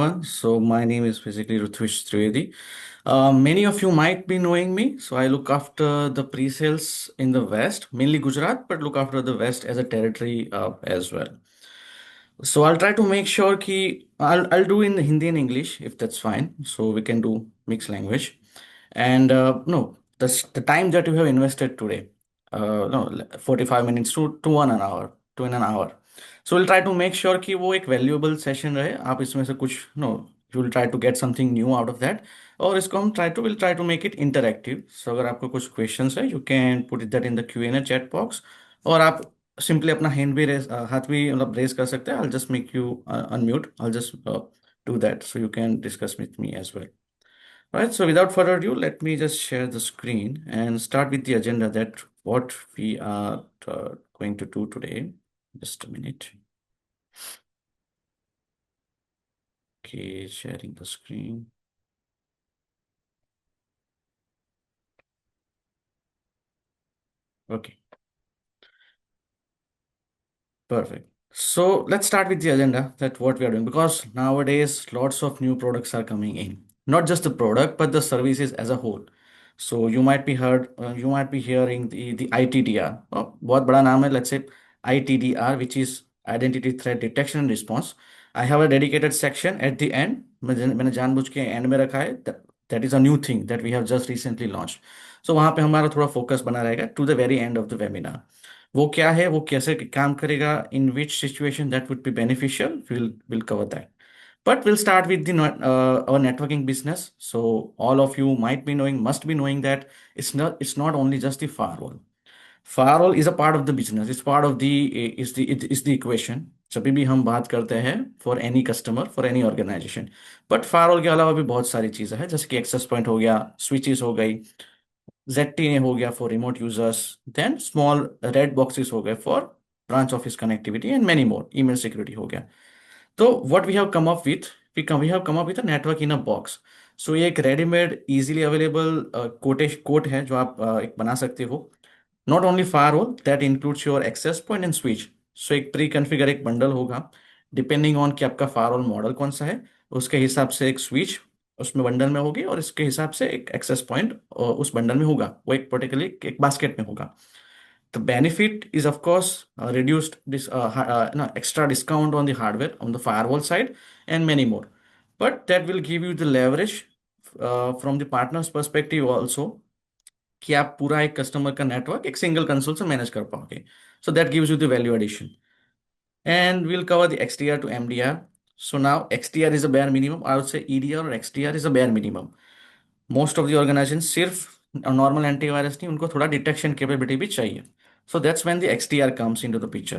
everyone. So my name is basically Rutvish Trivedi. Many of you might be knowing me. So I look after the pre-sales in the West, mainly Gujarat, but look after the West as a territory as well. So I'll try to make sure कि I'll do in Hindi and English if that's fine. So we can do mixed language. And no, the time that you have invested today, no, 45 minutes to 1 hour, to in an hour. So we'll try to make sure कि वो एक valuable session रहे. आप इसमें से कुछ no, you will try to get something new out of that. और इसको हम will try to make it interactive. So अगर आपको कुछ questions है, you can put that in the Q&A chat box. और आप सिंपली अपना हैंड भी रेस हाथ भी मतलब रेस कर सकते हैं. I'll just make you unmute. I'll just do that so you can discuss with me as well. Right. So without further ado, let me just share the screen and start with the agenda that what we are going to do today. Just a minute. Okay, sharing the screen. Okay. Perfect. So let's start with the agenda that what we are doing because nowadays lots of new products are coming in. Not just the product, but the services as a whole. So you might be hearing the ITDR. Oh, बहुत बड़ा नाम है. Let's say ITDR, which is Identity Threat Detection and Response. I have a dedicated section at the end. मैंने जानबूझ के end में रखा है. That is a new thing that we have just recently launched. So वहाँ पे हमारा थोड़ा focus बना रहेगा to the very end of the webinar. वो क्या है वो कैसे काम करेगा in which situation that would be beneficial will cover that but we'll start with the our networking business. So all of you might be knowing, must be knowing that it's not only just the firewall. Firewall is a part of the business. It's part of the it is the equation. जब भी हम बात करते हैं for any customer for any organization. But firewall के अलावा भी बहुत सारी चीज़ें हैं जैसे कि एक्सेस पॉइंट हो गया, स्विचेस हो गई, ZTNA हो गया for remote users, then small red boxes हो गए for branch office connectivity and many more, email security हो गया. तो what we have come up with, we have come up with a network in a box. So ये एक readymade easily available coat है जो आप एक बना सकते हो. Not only firewall that includes your access point and switch. So एक प्री कॉन्फ़िगर एक बंडल होगा डिपेंडिंग ऑन कि आपका फायरवॉल मॉडल कौन सा है. उसके हिसाब से एक स्विच उसमें बंडल में होगी और इसके हिसाब से एक एक्सेस पॉइंट उस बंडल में होगा. वो एक पर्टिकुलरली एक बास्केट में होगा. The benefit is, of course, reduced no, extra discount on the hardware, on the firewall side, and many more. But that will give you the leverage from the partner's perspective also कि आप पूरा एक customer का network एक single console से manage कर पाओगे. So that gives you the value addition. And we'll cover the XDR to MDR. So now XDR is a bare minimum. I would say EDR or XDR is a bare minimum. Most of the organization सिर्फ normal antivirus नहीं, उनको थोड़ा detection capability भी चाहिए. So that's when the XDR comes into the picture.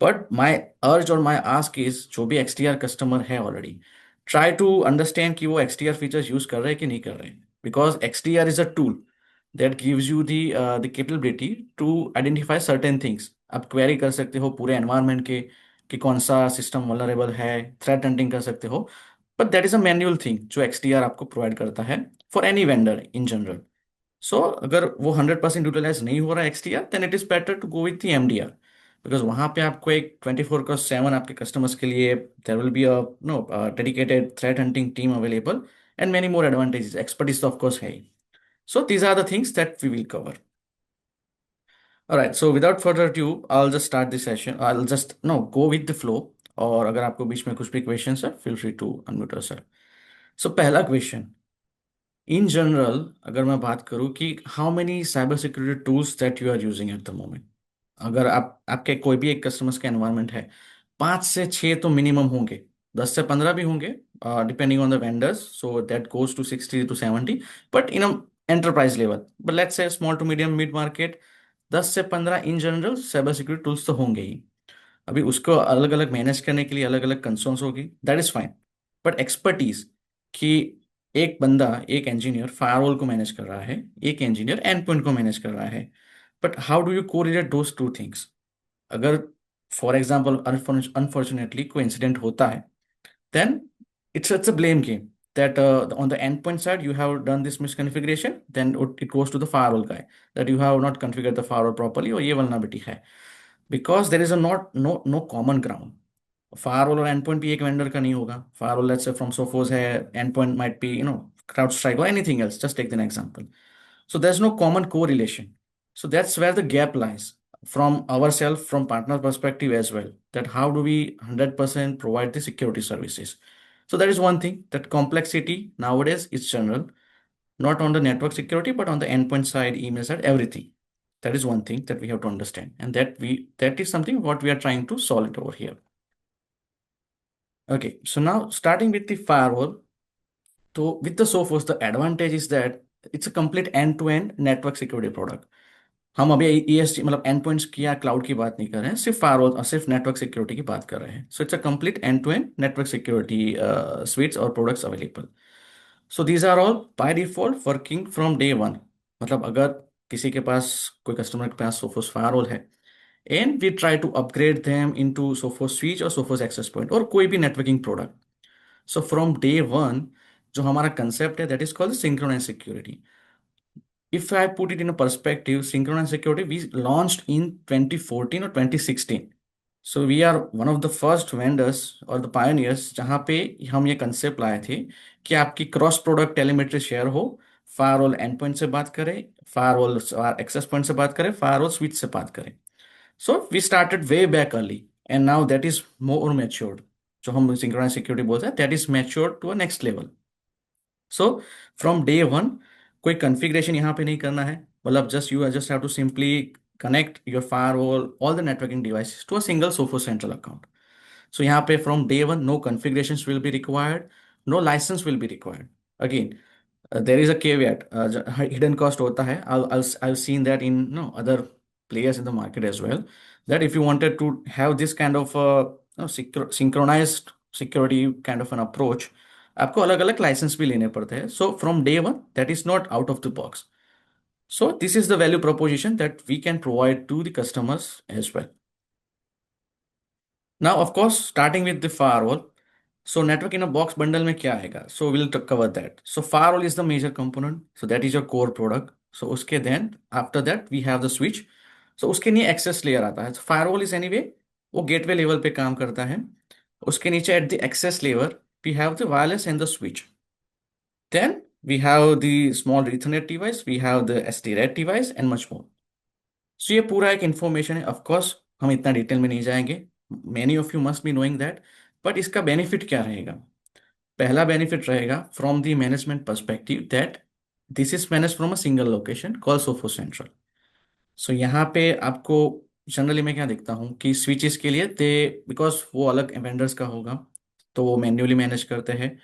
But my urge और my ask is जो भी XDR customer है ऑलरेडी, ट्राई टू अंडरस्टैंड कि वो XDR फीचर्स यूज कर रहे हैं कि नहीं कर रहे हैं. Because XDR is a tool that gives you the capability to identify certain things. आप क्वेरी कर सकते हो पूरे एनवायरनमेंट के कि कौन सा सिस्टम वल्नरेबल है, थ्रेट हंटिंग कर सकते हो. But that is a manual thing जो XDR आपको प्रोवाइड करता है for any vendor in general. So अगर वो 100% यूटिलाइज नहीं हो रहा है XDR, then it is better to go with the MDR. Because वहां पे आपको एक 24/7 आपके कस्टमर्स के लिए there will be a no dedicated threat hunting team available and many more advantages. Expertise तो ऑफकोर्स है. So these are the things that we will cover. Alright, so without further ado, I'll just start the session. I'll just no go with the flow. और अगर आपको बीच में कुछ भी question है, feel free to unmute yourself. So पहला question in general अगर मैं बात करूं कि how many cyber security tools that you are using at the moment. अगर आपके कोई भी एक कस्टमर्स का एनवायरनमेंट है, 5 से 6 तो मिनिमम होंगे, 10 से 15 भी होंगे depending on the vendors. So that goes to 60 to 70. But in enterprise level, but let's say small to medium mid market, 10 से 15 in general cyber security tools तो होंगे ही. अभी उसको अलग अलग मैनेज करने के लिए अलग अलग कंसर्न्स होगी, that is fine. But expertise कि एक बंदा एक इंजीनियर फायरवॉल को मैनेज कर रहा है, एक इंजीनियर एंड पॉइंट को मैनेज कर रहा है, but how do you correlate those two things. अगर फॉर एग्जाम्पल अनफॉर्चुनेटली कोई इंसिडेंट होता है, then it's a blame game that on the endpoint side you have done this misconfiguration, then it goes to the firewall guy that you have not configured the firewall properly और ये vulnerability है. Because there is a not no common ground. Firewall और end point भी एक vendor का नहीं होगा. Firewall let's say from Sophos है, and point might be CrowdStrike और anything else. Just take an example. So there's no common correlation. So that's where the gap lies from ourselves, from partner perspective as well. That how do we 100% provide the security services? So that is one thing. That complexity nowadays is general, not on the network security, but on the endpoint side, email side, everything. That is one thing that we have to understand, and that is something what we are trying to solve it over here. Okay, so now starting with the firewall. So with the Sophos, the advantage is that it's a complete end-to-end network security product. हम अभी ESG मतलब and points की या cloud की बात नहीं कर रहे हैं, सिर्फ फायरवॉल और सिर्फ नेटवर्क सिक्योरिटी की बात कर रहे हैं. So it's a complete end to end network security suites और products available. So these are all by default working from day one. मतलब अगर किसी के पास, कोई कस्टमर के पास सोफोस फायरवॉल है, and we try to upgrade them into Sophos switch और सोफोस एक्सेस पॉइंट और कोई भी networking product. So from day one जो हमारा कंसेप्ट है that is called synchronize security. If I put it in a perspective, synchronous security we launched in 2014 or 2016. So we are one of the first vendors और the pioneers जहाँ पे हम ये concept लाए थे कि आपकी क्रॉस प्रोडक्ट टेलीमेट्री शेयर हो. फायरवॉल एंड पॉइंट से बात करें, फायरवॉल एक्सेस पॉइंट से बात करें, फायरवॉल स्विच से बात करें. So we started way back early and now that is more matured. जो हम सिंक्रोनाइज सिक्योरिटी बोलते हैं that is matured to a next level. So from day one कोई कॉन्फ़िगरेशन यहाँ पे नहीं करना है. मतलब just you just have to simply connect your firewall all the networking devices to a single Sophos central account. So यहाँ पे from day one, no configurations will be required, no license will be required. Again, there is a caveat. Hidden cost होता है. I've seen that in other players in the market as well. That if you wanted to have this kind of synchronized security kind of an approach, आपको अलग अलग licence भी लेने पड़ते हैं. So from day one, that is not out of the box. So this is the value proposition that we can provide to the customers as well. Now, of course, starting with the firewall. So network in a box bundle में क्या आएगा? So we'll cover that. So firewall is the major component. So that is your core product. So उसके then after that we have the switch. So उसके नीचे access layer आता है. So firewall is anyway वो gateway level पे काम करता है. उसके नीचे at the access layer we have the wireless and the switch. Then we have the small Ethernet device. We have the SD-RAT device and much more. सो ये पूरा एक इंफॉर्मेशन है. ऑफ कोर्स हम इतना डिटेल में नहीं जाएंगे. Many of you must be knowing that. But इसका बेनिफिट क्या रहेगा? पहला बेनिफिट रहेगा from the management perspective that this is manage from a single location call Sophos central. So यहाँ पे आपको जनरली मैं क्या देखता हूँ कि स्विचेस के लिए दे, बिकॉज वो अलग वेंडर्स का होगा तो वो मैन्युअली मैनेज करते हैं.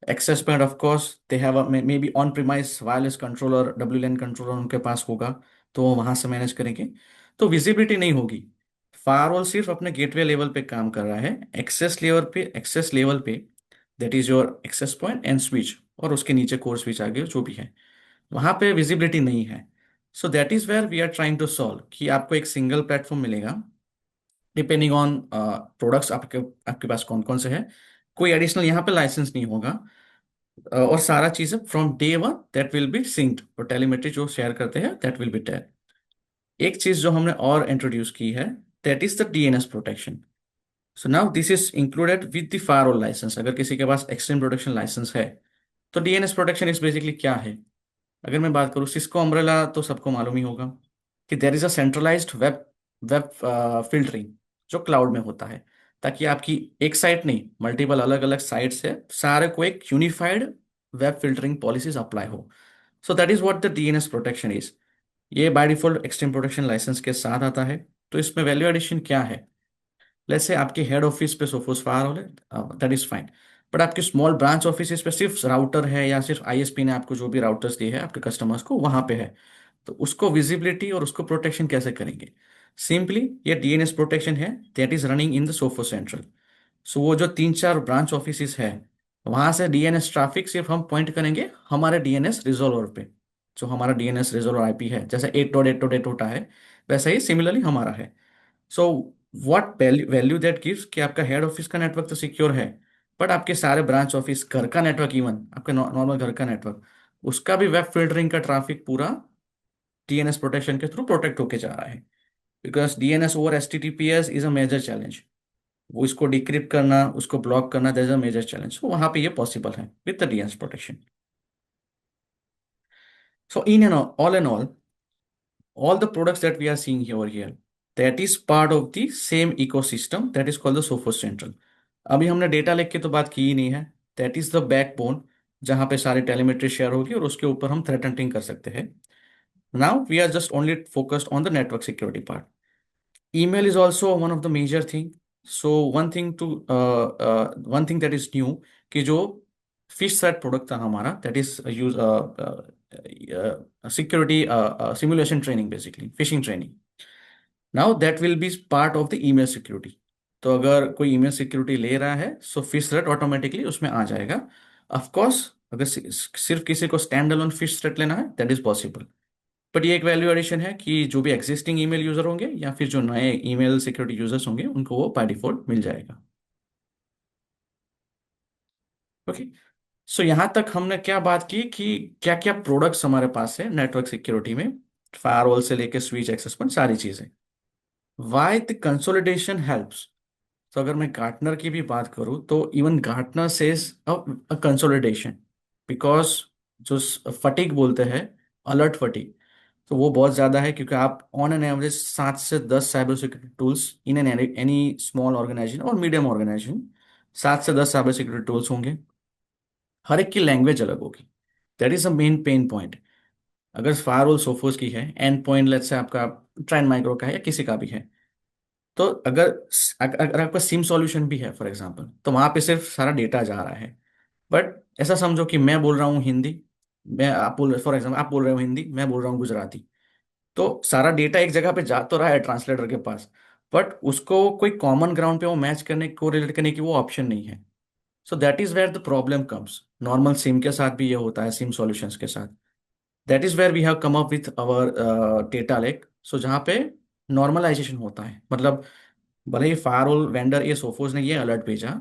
Access point of course they have may be on premise wireless controller, WLAN controller उनके पास होगा तो वो वहां से मैनेज करेंगे. तो विजिबिलिटी नहीं होगी. फायरवॉल सिर्फ अपने गेटवे लेवल पे काम कर रहा है. एक्सेस लेवल पे that is your access point and switch और उसके नीचे कोर स्विच आगे जो भी है वहां पे विजिबिलिटी नहीं है. So that is where we are trying to solve कि आपको एक सिंगल प्लेटफॉर्म मिलेगा डिपेंडिंग ऑन प्रोडक्ट्स आपके आपके पास कौन कौन से हैं. कोई एडिशनल यहाँ पे लाइसेंस नहीं होगा. और सारा चीजें from day one that will B synced और टेलीमेट्री जो शेयर करते हैं दैट विल बी टेल. एक चीज जो हमने और इंट्रोड्यूस की है that is the DNS protection. So now this is included with the firewall license. अगर किसी के पास एक्सटेंड प्रोटेक्शन लाइसेंस है तो DNS प्रोटेक्शन इज बेसिकली क्या है? अगर मैं बात करूँ सिस्को अम्ब्रेला तो सबको मालूम ही होगा कि there is a centralised web web filtering जो क्लाउड में होता है, ताकि आपकी एक साइट नहीं मल्टीपल अलग अलग साइट से सारे को एक unified web filtering policies apply हो. So that is what the DNS protection is. ये by default extend protection license के साथ आता है. तो इसमें वैल्यू एडिशन क्या है? लेट्स से आपके हेड ऑफिस पे सोफोस फायर है, दैट इज फाइन. बट आपके स्मॉल ब्रांच ऑफिस पे सिर्फ राउटर है या सिर्फ ISP ने आपको जो भी राउटर्स दिए हैं आपके कस्टमर्स को वहां पे है. तो उसको विजिबिलिटी और उसको प्रोटेक्शन कैसे करेंगे? सिंपली ये DNS प्रोटेक्शन है that is running in the Sophos central. So वो जो 3-4 ब्रांच ऑफिस है वहां से DNS ट्रैफिक सिर्फ हम पॉइंट करेंगे हमारे DNS रिजोल्वर पे. जो हमारा DNS रिजोल्वर IP है जैसे 8.8.8 होता है वैसा ही सिमिलरली हमारा है. So what value that gives कि आपका हेड ऑफिस का नेटवर्क तो सिक्योर है बट आपके सारे ब्रांच ऑफिस घर का नेटवर्क, इवन आपके नॉर्मल घर का नेटवर्क, उसका भी वेब फिल्टरिंग का ट्रैफिक पूरा DNS प्रोटेक्शन के थ्रू प्रोटेक्ट होके जा रहा है. Because DNS over HTTPS is a major challenge. वो इसको डिक्रिप्ट करना, उसको ब्लॉक करना, that is a major challenge. तो वहां पे ये पॉसिबल है with the DNS protection. So in end all and all the products that we are seeing here over here, that is part of the same ecosystem that is called the Sophos Central। अभी हमने data lake की तो बात की ही नहीं है। That is the backbone जहां पे सारी टेलीमेट्री शेयर होगी और उसके ऊपर हम थ्रेट हंटिंग कर सकते हैं। Now we are just only focused on the network security part. email is also one of the major thing। so one thing that is new कि जो फिश थ्रेट प्रोडक्ट था हमारा, that is use security simulation training, basically fishing training. Now that will B part of the email security. तो अगर कोई email security ले रहा है सो फिश थ्रेट ऑटोमेटिकली उसमें आ जाएगा। ऑफ कोर्स अगर सिर्फ किसी को स्टैंड अलोन फिश थ्रेट लेना है दैट इज पॉसिबल। बट ये एक वैल्यू एडिशन है कि जो भी एग्जिस्टिंग ईमेल यूजर होंगे या फिर जो नए ईमेल सिक्योरिटी यूजर्स होंगे उनको वो बाय डिफॉल्ट मिल जाएगा। ओके। सो यहाँ तक हमने क्या बात की कि क्या क्या प्रोडक्ट्स हमारे पास है नेटवर्क सिक्योरिटी में, फायरवॉल से लेके स्विच एक्सेस पॉइंट सारी चीजें। Why the consolidation helps. तो अगर मैं गार्टनर की भी बात करूं तो even Gartner says a consolidation, because जो फटीक बोलते हैं, अलर्ट फटीक, तो वो बहुत ज़्यादा है क्योंकि आप ऑन एन एवरेज 7 से 10 cyber security tools in an any small organization और मीडियम ऑर्गेनाइजेशन, 7 से 10 साइबर सिक्योरिटी टूल्स होंगे। हर एक की लैंग्वेज अलग होगी। That is a main pain point. अगर फायरवॉल सोफोस की है, एंड पॉइंट लेट्स से आपका ट्रेंड माइक्रो का है या किसी का भी है, तो अगर आपका सिम सॉल्यूशन भी है फॉर एग्जांपल, तो वहां पे सिर्फ सारा डेटा जा रहा है। बट ऐसा समझो कि मैं बोल रहा हूँ हिंदी, मैं आप बोल फॉर एग्जाम्पल आप बोल रहे हो हिंदी, मैं बोल रहा हूँ गुजराती, तो सारा डेटा एक जगह पे जा तो रहा है ट्रांसलेटर के पास, बट उसको कोई कॉमन ग्राउंड पे वो मैच करने को रिलेट करने की वो ऑप्शन नहीं है। So that is where the problem comes. Normal SIEM के साथ भी ये होता है, सिम सॉल्यूशंस के साथ। That is where we have come up with our data lake. So जहाँ पे नॉर्मलाइजेशन होता है, मतलब भले ही फायरवॉल वेंडर ये सोफोस ने ये अलर्ट भेजा,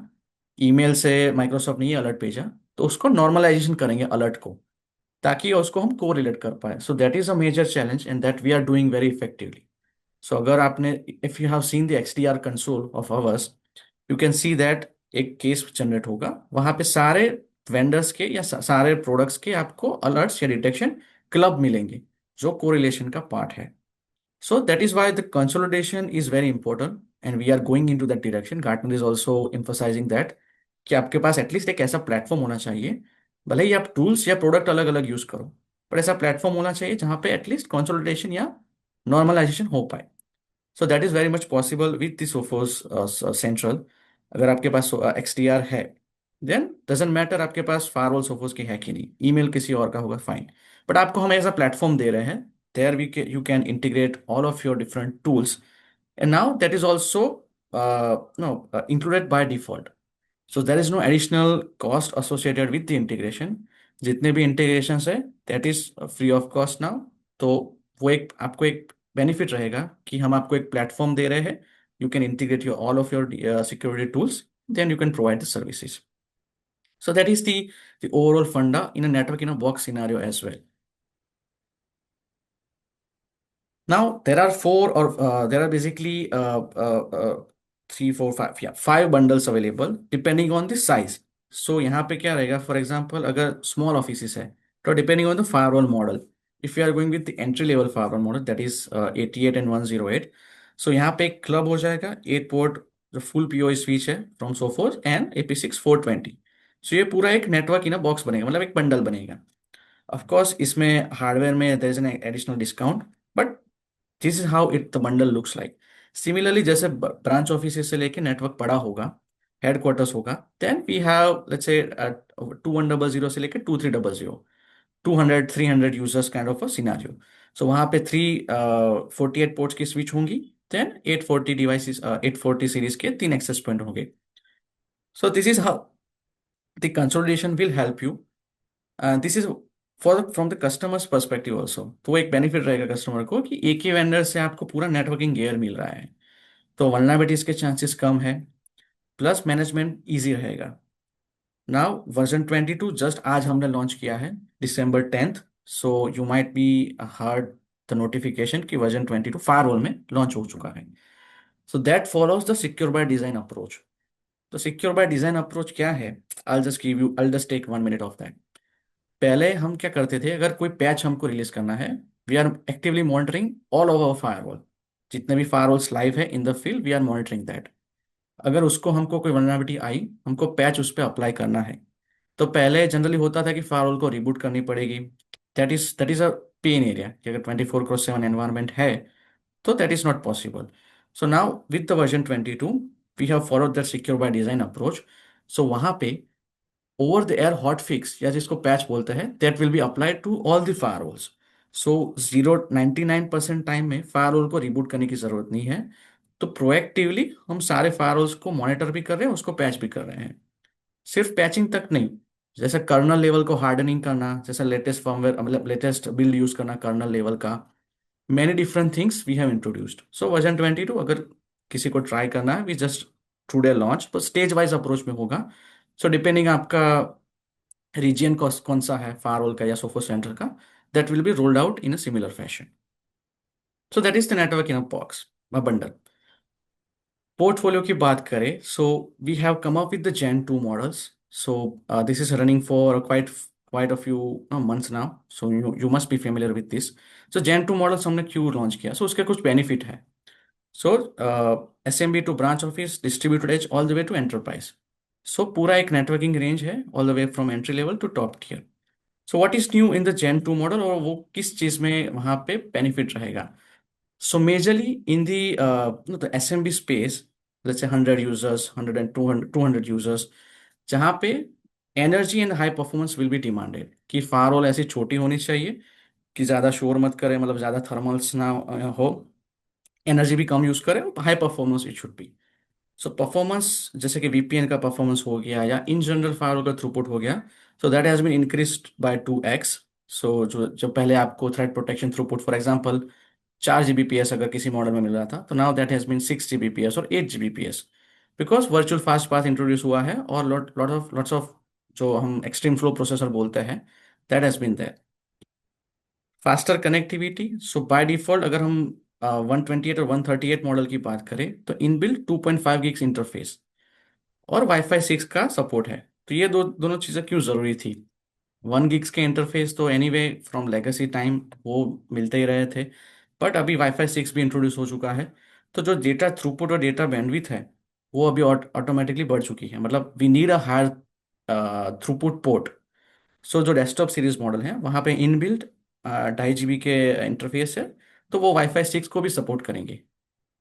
ईमेल से माइक्रोसॉफ्ट ने ये अलर्ट भेजा, तो उसको नॉर्मलाइजेशन करेंगे अलर्ट को, ताकि उसको हम को रिलेट कर पाए। So that is a major challenge and that we are doing very effectively. So अगर आपने, if you have seen the XDR console of ours, you can see that एक केस जनरेट होगा, वहां पे सारे वेंडर्स के या सारे प्रोडक्ट्स के आपको अलर्ट्स या डिटेक्शन क्लब मिलेंगे, जो कोरिलेशन का पार्ट है। So that is why the consolidation is very important and we are going into that direction। Gartner is also emphasizing that कि आपके पास एटलीस्ट एक ऐसा प्लेटफॉर्म होना चाहिए, भले ही आप टूल्स या प्रोडक्ट अलग अलग यूज करो, पर ऐसा प्लेटफॉर्म होना चाहिए जहां पे एटलीस्ट कंसोलिडेशन या नॉर्मलाइजेशन हो पाए। So that is very much possible with the Sophos central. अगर आपके पास XDR है, देन डजेंट मैटर आपके पास फायरवॉल सोफोस की है कि नहीं, ईमेल किसी और का होगा, फाइन। बट आपको हम एज अ प्लेटफॉर्म दे रहे हैं, there we you can integrate all of your different tools, and now that is also no included by default. So there is no additional cost associated with the integration. जितने भी integration है that is free of cost now. तो वो एक आपको एक benefit रहेगा कि हम आपको एक प्लेटफॉर्म दे रहे हैं, you can integrate your all of your security tools, then you can provide the services. So that is the overall funda in a network in a box scenario as well. Now there are four or there are basically three, four, five, yeah, five bundles available depending on the size। So यहाँ पे क्या रहेगा, for example अगर small office है तो depending on the firewall model, if you are going with the entry level firewall model that is 88 and 108, so यहाँ पे एक क्लब हो जाएगा 8 पोर्ट जो फुल PoE स्विच है from Sophos and AP6 420। So ये पूरा एक नेटवर्क इन अ बॉक्स बनेगा, मतलब एक बंडल बनेगा। ऑफ कोर्स इसमें हार्डवेयर में there is an additional discount, but this is how it the bundle looks like. Similarly जैसे ब्रांच ऑफिस से लेके नेटवर्क पड़ा होगा, हेडक्वार्टर्स होगा, then we have let's say 2100 से लेके 2300, 200 300 users kind of a scenario. So वहां पे 348 पोर्ट्स की स्विच होंगी, देन 840 डिवाइसेस, 840 सीरीज के 3 एक्सेस पॉइंट होंगे। सो this is how the consolidation will help you. This is for from the customers perspective also, तो वो एक बेनिफिट रहेगा कस्टमर को कि एक ही वेंडर से आपको पूरा नेटवर्किंग गियर मिल रहा है, तो वल्नरेबिलिटीज के चांसेस कम है, प्लस मैनेजमेंट इजी रहेगा। नाउ वर्जन 22 जस्ट आज हमने लॉन्च किया है, December 10th। So you might be heard the notification कि वर्जन 22 फायरवॉल में लॉन्च हो चुका है। So that follows the secure by design approach. तो सिक्योर बाय डिजाइन अप्रोच क्या है? I just take 1 minute of that. पहले हम क्या करते थे, अगर कोई पैच हमको रिलीज करना है, we are actively monitoring all over firewall. जितने भी फायरवॉल्स लाइव है in the field, we are monitoring that. अगर उसको हमको कोई वल्नरेबिलिटी आई, हमको पैच उस पर अप्लाई करना है, तो पहले जनरली होता था कि फायरवॉल को रिबूट करनी पड़ेगी। That is a pain area कि अगर 24/7 एनवायरनमेंट है तो that is not possible. So now with the version 22 we have followed that secure by design approach. So वहां पे over the air hot fix या जिसको पैच बोलते हैं, that will be applied to all the firewalls. So 99% time में firewall को reboot करने की जरूरत नहीं है। तो प्रोएक्टिवली हम सारे फायरवॉल्स को मॉनिटर भी कर रहे हैं, उसको पैच भी कर रहे हैं। सिर्फ पैचिंग तक नहीं, जैसे कर्नल लेवल को हार्डनिंग करना, जैसे लेटेस्ट फर्मवेयर मतलब लेटेस्ट बिल्ड यूज करना कर्नल लेवल का, many different things we have introduced. So version 22 अगर किसी को ट्राई करना है, वी जस्ट टुडे लॉन्च, तो स्टेज वाइज अप्रोच में होगा। सो डिपेंडिंग आपका रीजियन कौन सा है फायरवॉल का या सोफो सेंटर का, that will be rolled out in a similar fashion. So that is the network in a box, a bundle. Portfolio की बात करें, so we have come up with the gen 2 models. So this is running for quite a few months now, so you must be familiar with this. So gen 2 models हमने क्यों launch किया? So उसके कुछ benefit है। So SMB to branch office, distributed edge all the way to enterprise. So पूरा एक networking range है all the way from entry level to top tier. So what is new in the gen 2 model, और वो किस चीज में वहां पे बेनिफिट रहेगा? So majorly in the the SMB space, let's say 100 users, 100 and 200 users, जहाँ पे energy and high performance will be demanded, कि फायरवॉल ऐसी छोटी होनी चाहिए कि ज़्यादा शोर मत करे, मतलब ज़्यादा थर्मल्स ना हो, एनर्जी भी कम यूज़ करे, high performance it should be. So performance, जैसे कि VPN का परफॉर्मेंस हो गया या इन जनरल फायरवॉल का थ्रूपुट हो गया, so that has been increased by 2x। So जो पहले आपको threat protection throughput for example 4 Gbps अगर किसी मॉडल में मिल रहा था, तो now that has been 6 Gbps और 8 Gbps, because virtual fast path introduce हुआ है, और लॉट्स ऑफ जो हम एक्सट्रीम फ्लो प्रोसेसर बोलते हैं, that has been there. Faster connectivity, so by default अगर हम 128 और 138 मॉडल की बात करें, तो इनबिल्ट 2.5 गिग्स इंटरफेस और वाईफाई 6 का सपोर्ट है। तो ये दोनों चीज़ें क्यों ज़रूरी थी? 1 गिग्स के इंटरफेस तो एनीवे फ्रॉम लेगेसी टाइम वो मिलते ही रहे थे, बट अभी वाईफाई 6 भी इंट्रोड्यूस हो चुका है। तो जो डेटा थ्रूपुट और डेटा बैंडविड्थ है, वो अभी ऑटोमेटिकली बढ़ चुकी है, मतलब we need a higher throughput port. So जो डेस्कटॉप सीरीज मॉडल है वहाँ पे इनबिल्ट 2.5 GB के इंटरफेस है, तो वो वाईफाई 6 को भी सपोर्ट करेंगे।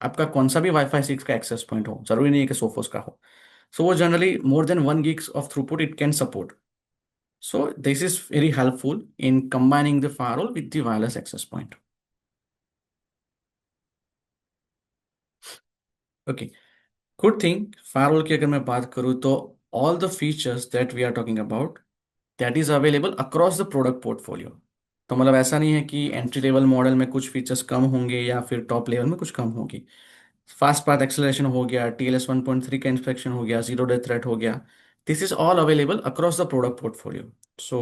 आपका कौन सा भी वाईफाई 6 का एक्सेस पॉइंट हो, जरूरी नहीं है कि सोफोस का हो। सो वो generally more than 1 gigs of throughput it can support. So this is very helpful in combining the firewall with the wireless access point. Okay, good thing. Firewall की अगर मैं बात करूँ तो all the features that we are talking about, that is available across the product portfolio. तो मतलब ऐसा नहीं है कि एंट्री लेवल मॉडल में कुछ फीचर्स कम होंगे या फिर टॉप लेवल में कुछ कम होगी। फास्ट पाथ एक्सेलरेशन हो गया, TLS 1.3 का इंस्पेक्शन हो गया, जीरो डे थ्रेट हो गया, this is all available across the product portfolio. So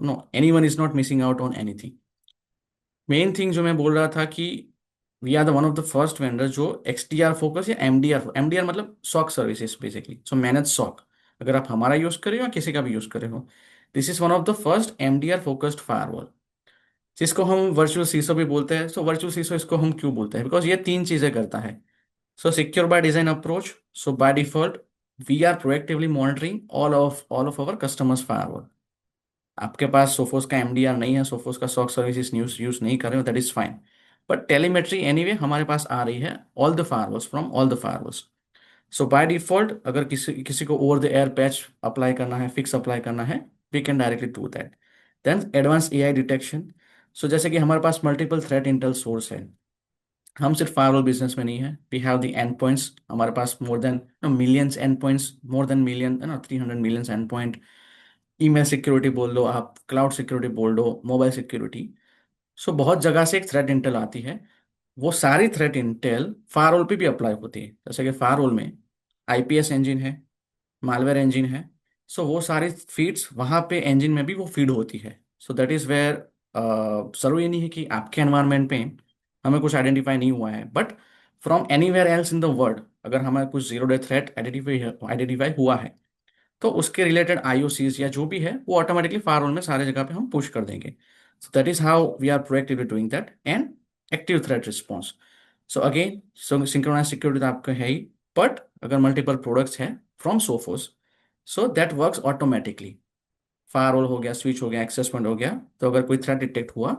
no, any one is not missing out on anything. Main thing जो मैं बोल रहा था कि we are the one of the first vendor जो XDR focus या MDR मतलब SOC services basically, so manage SOC. अगर आप हमारा यूज कर रहे हो या किसी का भी यूज कर रहे हो, this is one of the first MDR focused firewall, जिसको हम वर्चुअल सीसो भी बोलते हैं। सो वर्चुअल सीसो इसको हम क्यों बोलते हैं? बिकॉज ये तीन चीजें करता है। So secure by design approach, so by default we are proactively monitoring all of our customers firewall. आपके पास सोफोस का MDR नहीं है, सोफोस का सॉक सर्विसेज न्यूज यूज नहीं कर रहे हो, that is fine, but telemetry anyway हमारे पास आ रही है all the firewalls from all the firewalls. So by default अगर किसी किसी को over the air patch apply करना है, फिक्स अप्लाई करना है, we can directly do that. Then advance AI detection. So जैसे कि हमारे पास मल्टीपल थ्रेट इंटेल सोर्स है, हम सिर्फ फायरवॉल बिजनेस में नहीं है, we have the and points, हमारे पास more than millions end points, more than million 300 millions end point. Email security बोल दो आप, क्लाउड सिक्योरिटी बोल दो, मोबाइल सिक्योरिटी। सो बहुत जगह से एक थ्रेट इंटेल आती है। वो सारी थ्रेट इंटेल फायरवॉल पे भी अप्लाई होती है, जैसे कि फायरवॉल में IPS इंजन है, मालवेयर इंजन है। सो वो सारी फीड्स वहाँ पे इंजन में भी वो फीड होती है। सो दैट इज वेयर, जरूरी नहीं है कि आपके एनवायरनमेंट पे हमें कुछ आइडेंटिफाई नहीं हुआ है, but from anywhere else in the world, अगर हमारा कुछ जीरो डे थ्रेट आइडेंटिफाई हुआ है, तो उसके रिलेटेड आईओसीज या जो भी है वो ऑटोमेटिकली फायरवॉल में सारे जगह पे हम पुश कर देंगे. So that is how we are proactively doing that. And active threat response. So again, synchronize security तो आपका है ही, बट अगर मल्टीपल प्रोडक्ट्स हैं from Sophos, so that works automatically. Firewall हो गया, स्विच हो गया, एक्सेस पॉइंट हो गया, तो अगर कोई थ्रेट डिटेक्ट हुआ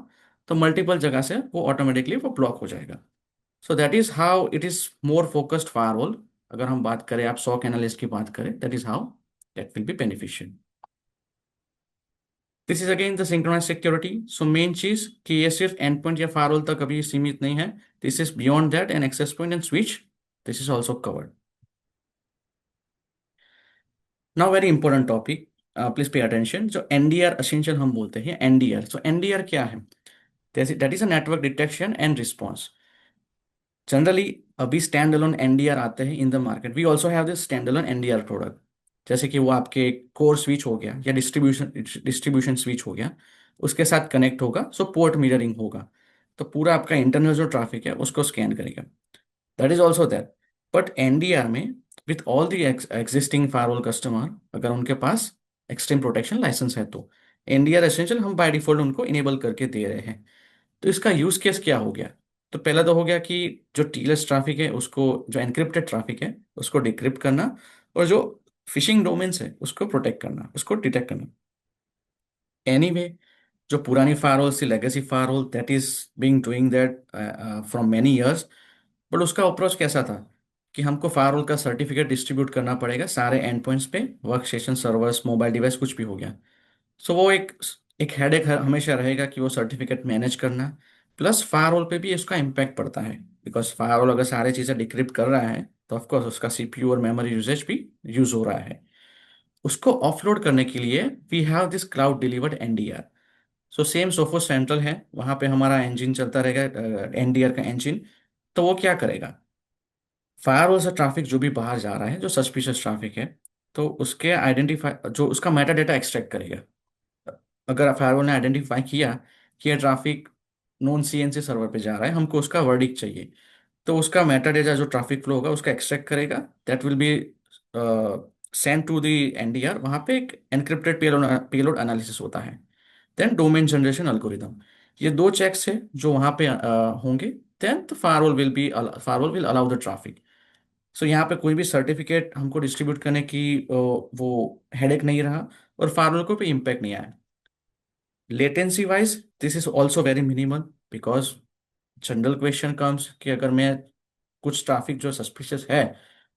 तो मल्टीपल जगह से वो ऑटोमेटिकली वो ब्लॉक हो जाएगा. सो that is how it is more focused firewall. अगर हम बात करें, आप सॉक एनालिस्ट की बात करें, that is how that will be beneficial. This is again the synchronize security. So main चीज कि ये सिर्फ एंड पॉइंट या फायरवॉल तक अभी सीमित नहीं है. This is beyond that and access point and switch, this is also covered. Now very important topic, please pay attention. जो एनडीआर एसेंशियल हम बोलते हैं, एनडीआर. सो एनडीआर क्या है? That is a network detection and response. Generally अभी stand alone NDR आते हैं in the market. We also have this stand alone NDR product. जैसे कि वो आपके कोर स्विच हो गया या डिस्ट्रीब्यूशन स्विच हो गया, उसके साथ कनेक्ट होगा, सो पोर्ट मिररिंग होगा, तो पूरा आपका इंटरनल जो ट्रैफिक है उसको स्कैन करेगा. That is also that. But NDR में with all the existing firewall customer, अगर उनके पास एक्सट्रीम प्रोटेक्शन लाइसेंस है, तो एनडीआर एसेंशियल हम बाय डिफॉल्ट उनको इनेबल करके दे रहे हैं. तो इसका यूज केस क्या हो गया? तो पहला तो हो गया कि जो टीएलएस ट्रैफिक है उसको, जो एनक्रिप्टेड ट्रैफिक है उसको डिक्रिप्ट करना, और जो फिशिंग डोमेन्स है उसको प्रोटेक्ट करना, उसको डिटेक्ट करना. एनीवे, जो पुरानी फायरवॉल थी, legacy firewall, that is being doing that from many years. But उसका अप्रोच कैसा था कि हमको फायरवॉल का सर्टिफिकेट डिस्ट्रीब्यूट करना पड़ेगा सारे एंड पॉइंट्स पे, work station, servers, mobile device, कुछ भी हो गया. सो वो एक एक हेडेक हमेशा रहेगा कि वो सर्टिफिकेट मैनेज करना. प्लस फायरवॉल पे भी इसका इम्पैक्ट पड़ता है, बिकॉज फायरवॉल अगर सारी चीज़ें डिक्रिप्ट कर रहा है तो ऑफकोर्स उसका सीपीयू और मेमोरी यूजेज भी यूज हो रहा है. उसको ऑफलोड करने के लिए we have this cloud delivered NDR. So same Sophos central है, वहाँ पे हमारा इंजन चलता रहेगा, एनडीआर का इंजन. तो वो क्या करेगा? फायरवॉल से ट्रैफिक जो भी बाहर जा रहा है, जो सस्पिशियस ट्रैफिक है, तो उसके आइडेंटिफाई, जो उसका मेटा डेटा एक्सट्रैक्ट करेगा. अगर फायरवॉल ने आइडेंटिफाई किया कि ये ट्रैफिक नॉन सीएनसी सर्वर पे जा रहा है, हमको उसका वर्डिक्ट चाहिए, तो उसका मेटा डेटा जो ट्रैफिक फ्लो होगा उसका एक्सट्रैक्ट करेगा. That will be send to the NDR. वहाँ पे एक एनक्रिप्टेड पेलोड एनालिसिस होता है. Then domain generation algorithm. ये दो चेक्स है जो वहाँ पे होंगे. Then the firewall will allow the traffic. So यहाँ पे कोई भी सर्टिफिकेट हमको डिस्ट्रीब्यूट करने की वो हेडेक नहीं रहा, और फायरवॉल को भी इम्पैक्ट नहीं आया. Latency wise this is also very minimal, because general question comes कि अगर मैं कुछ ट्रैफिक जो सस्पिशियस है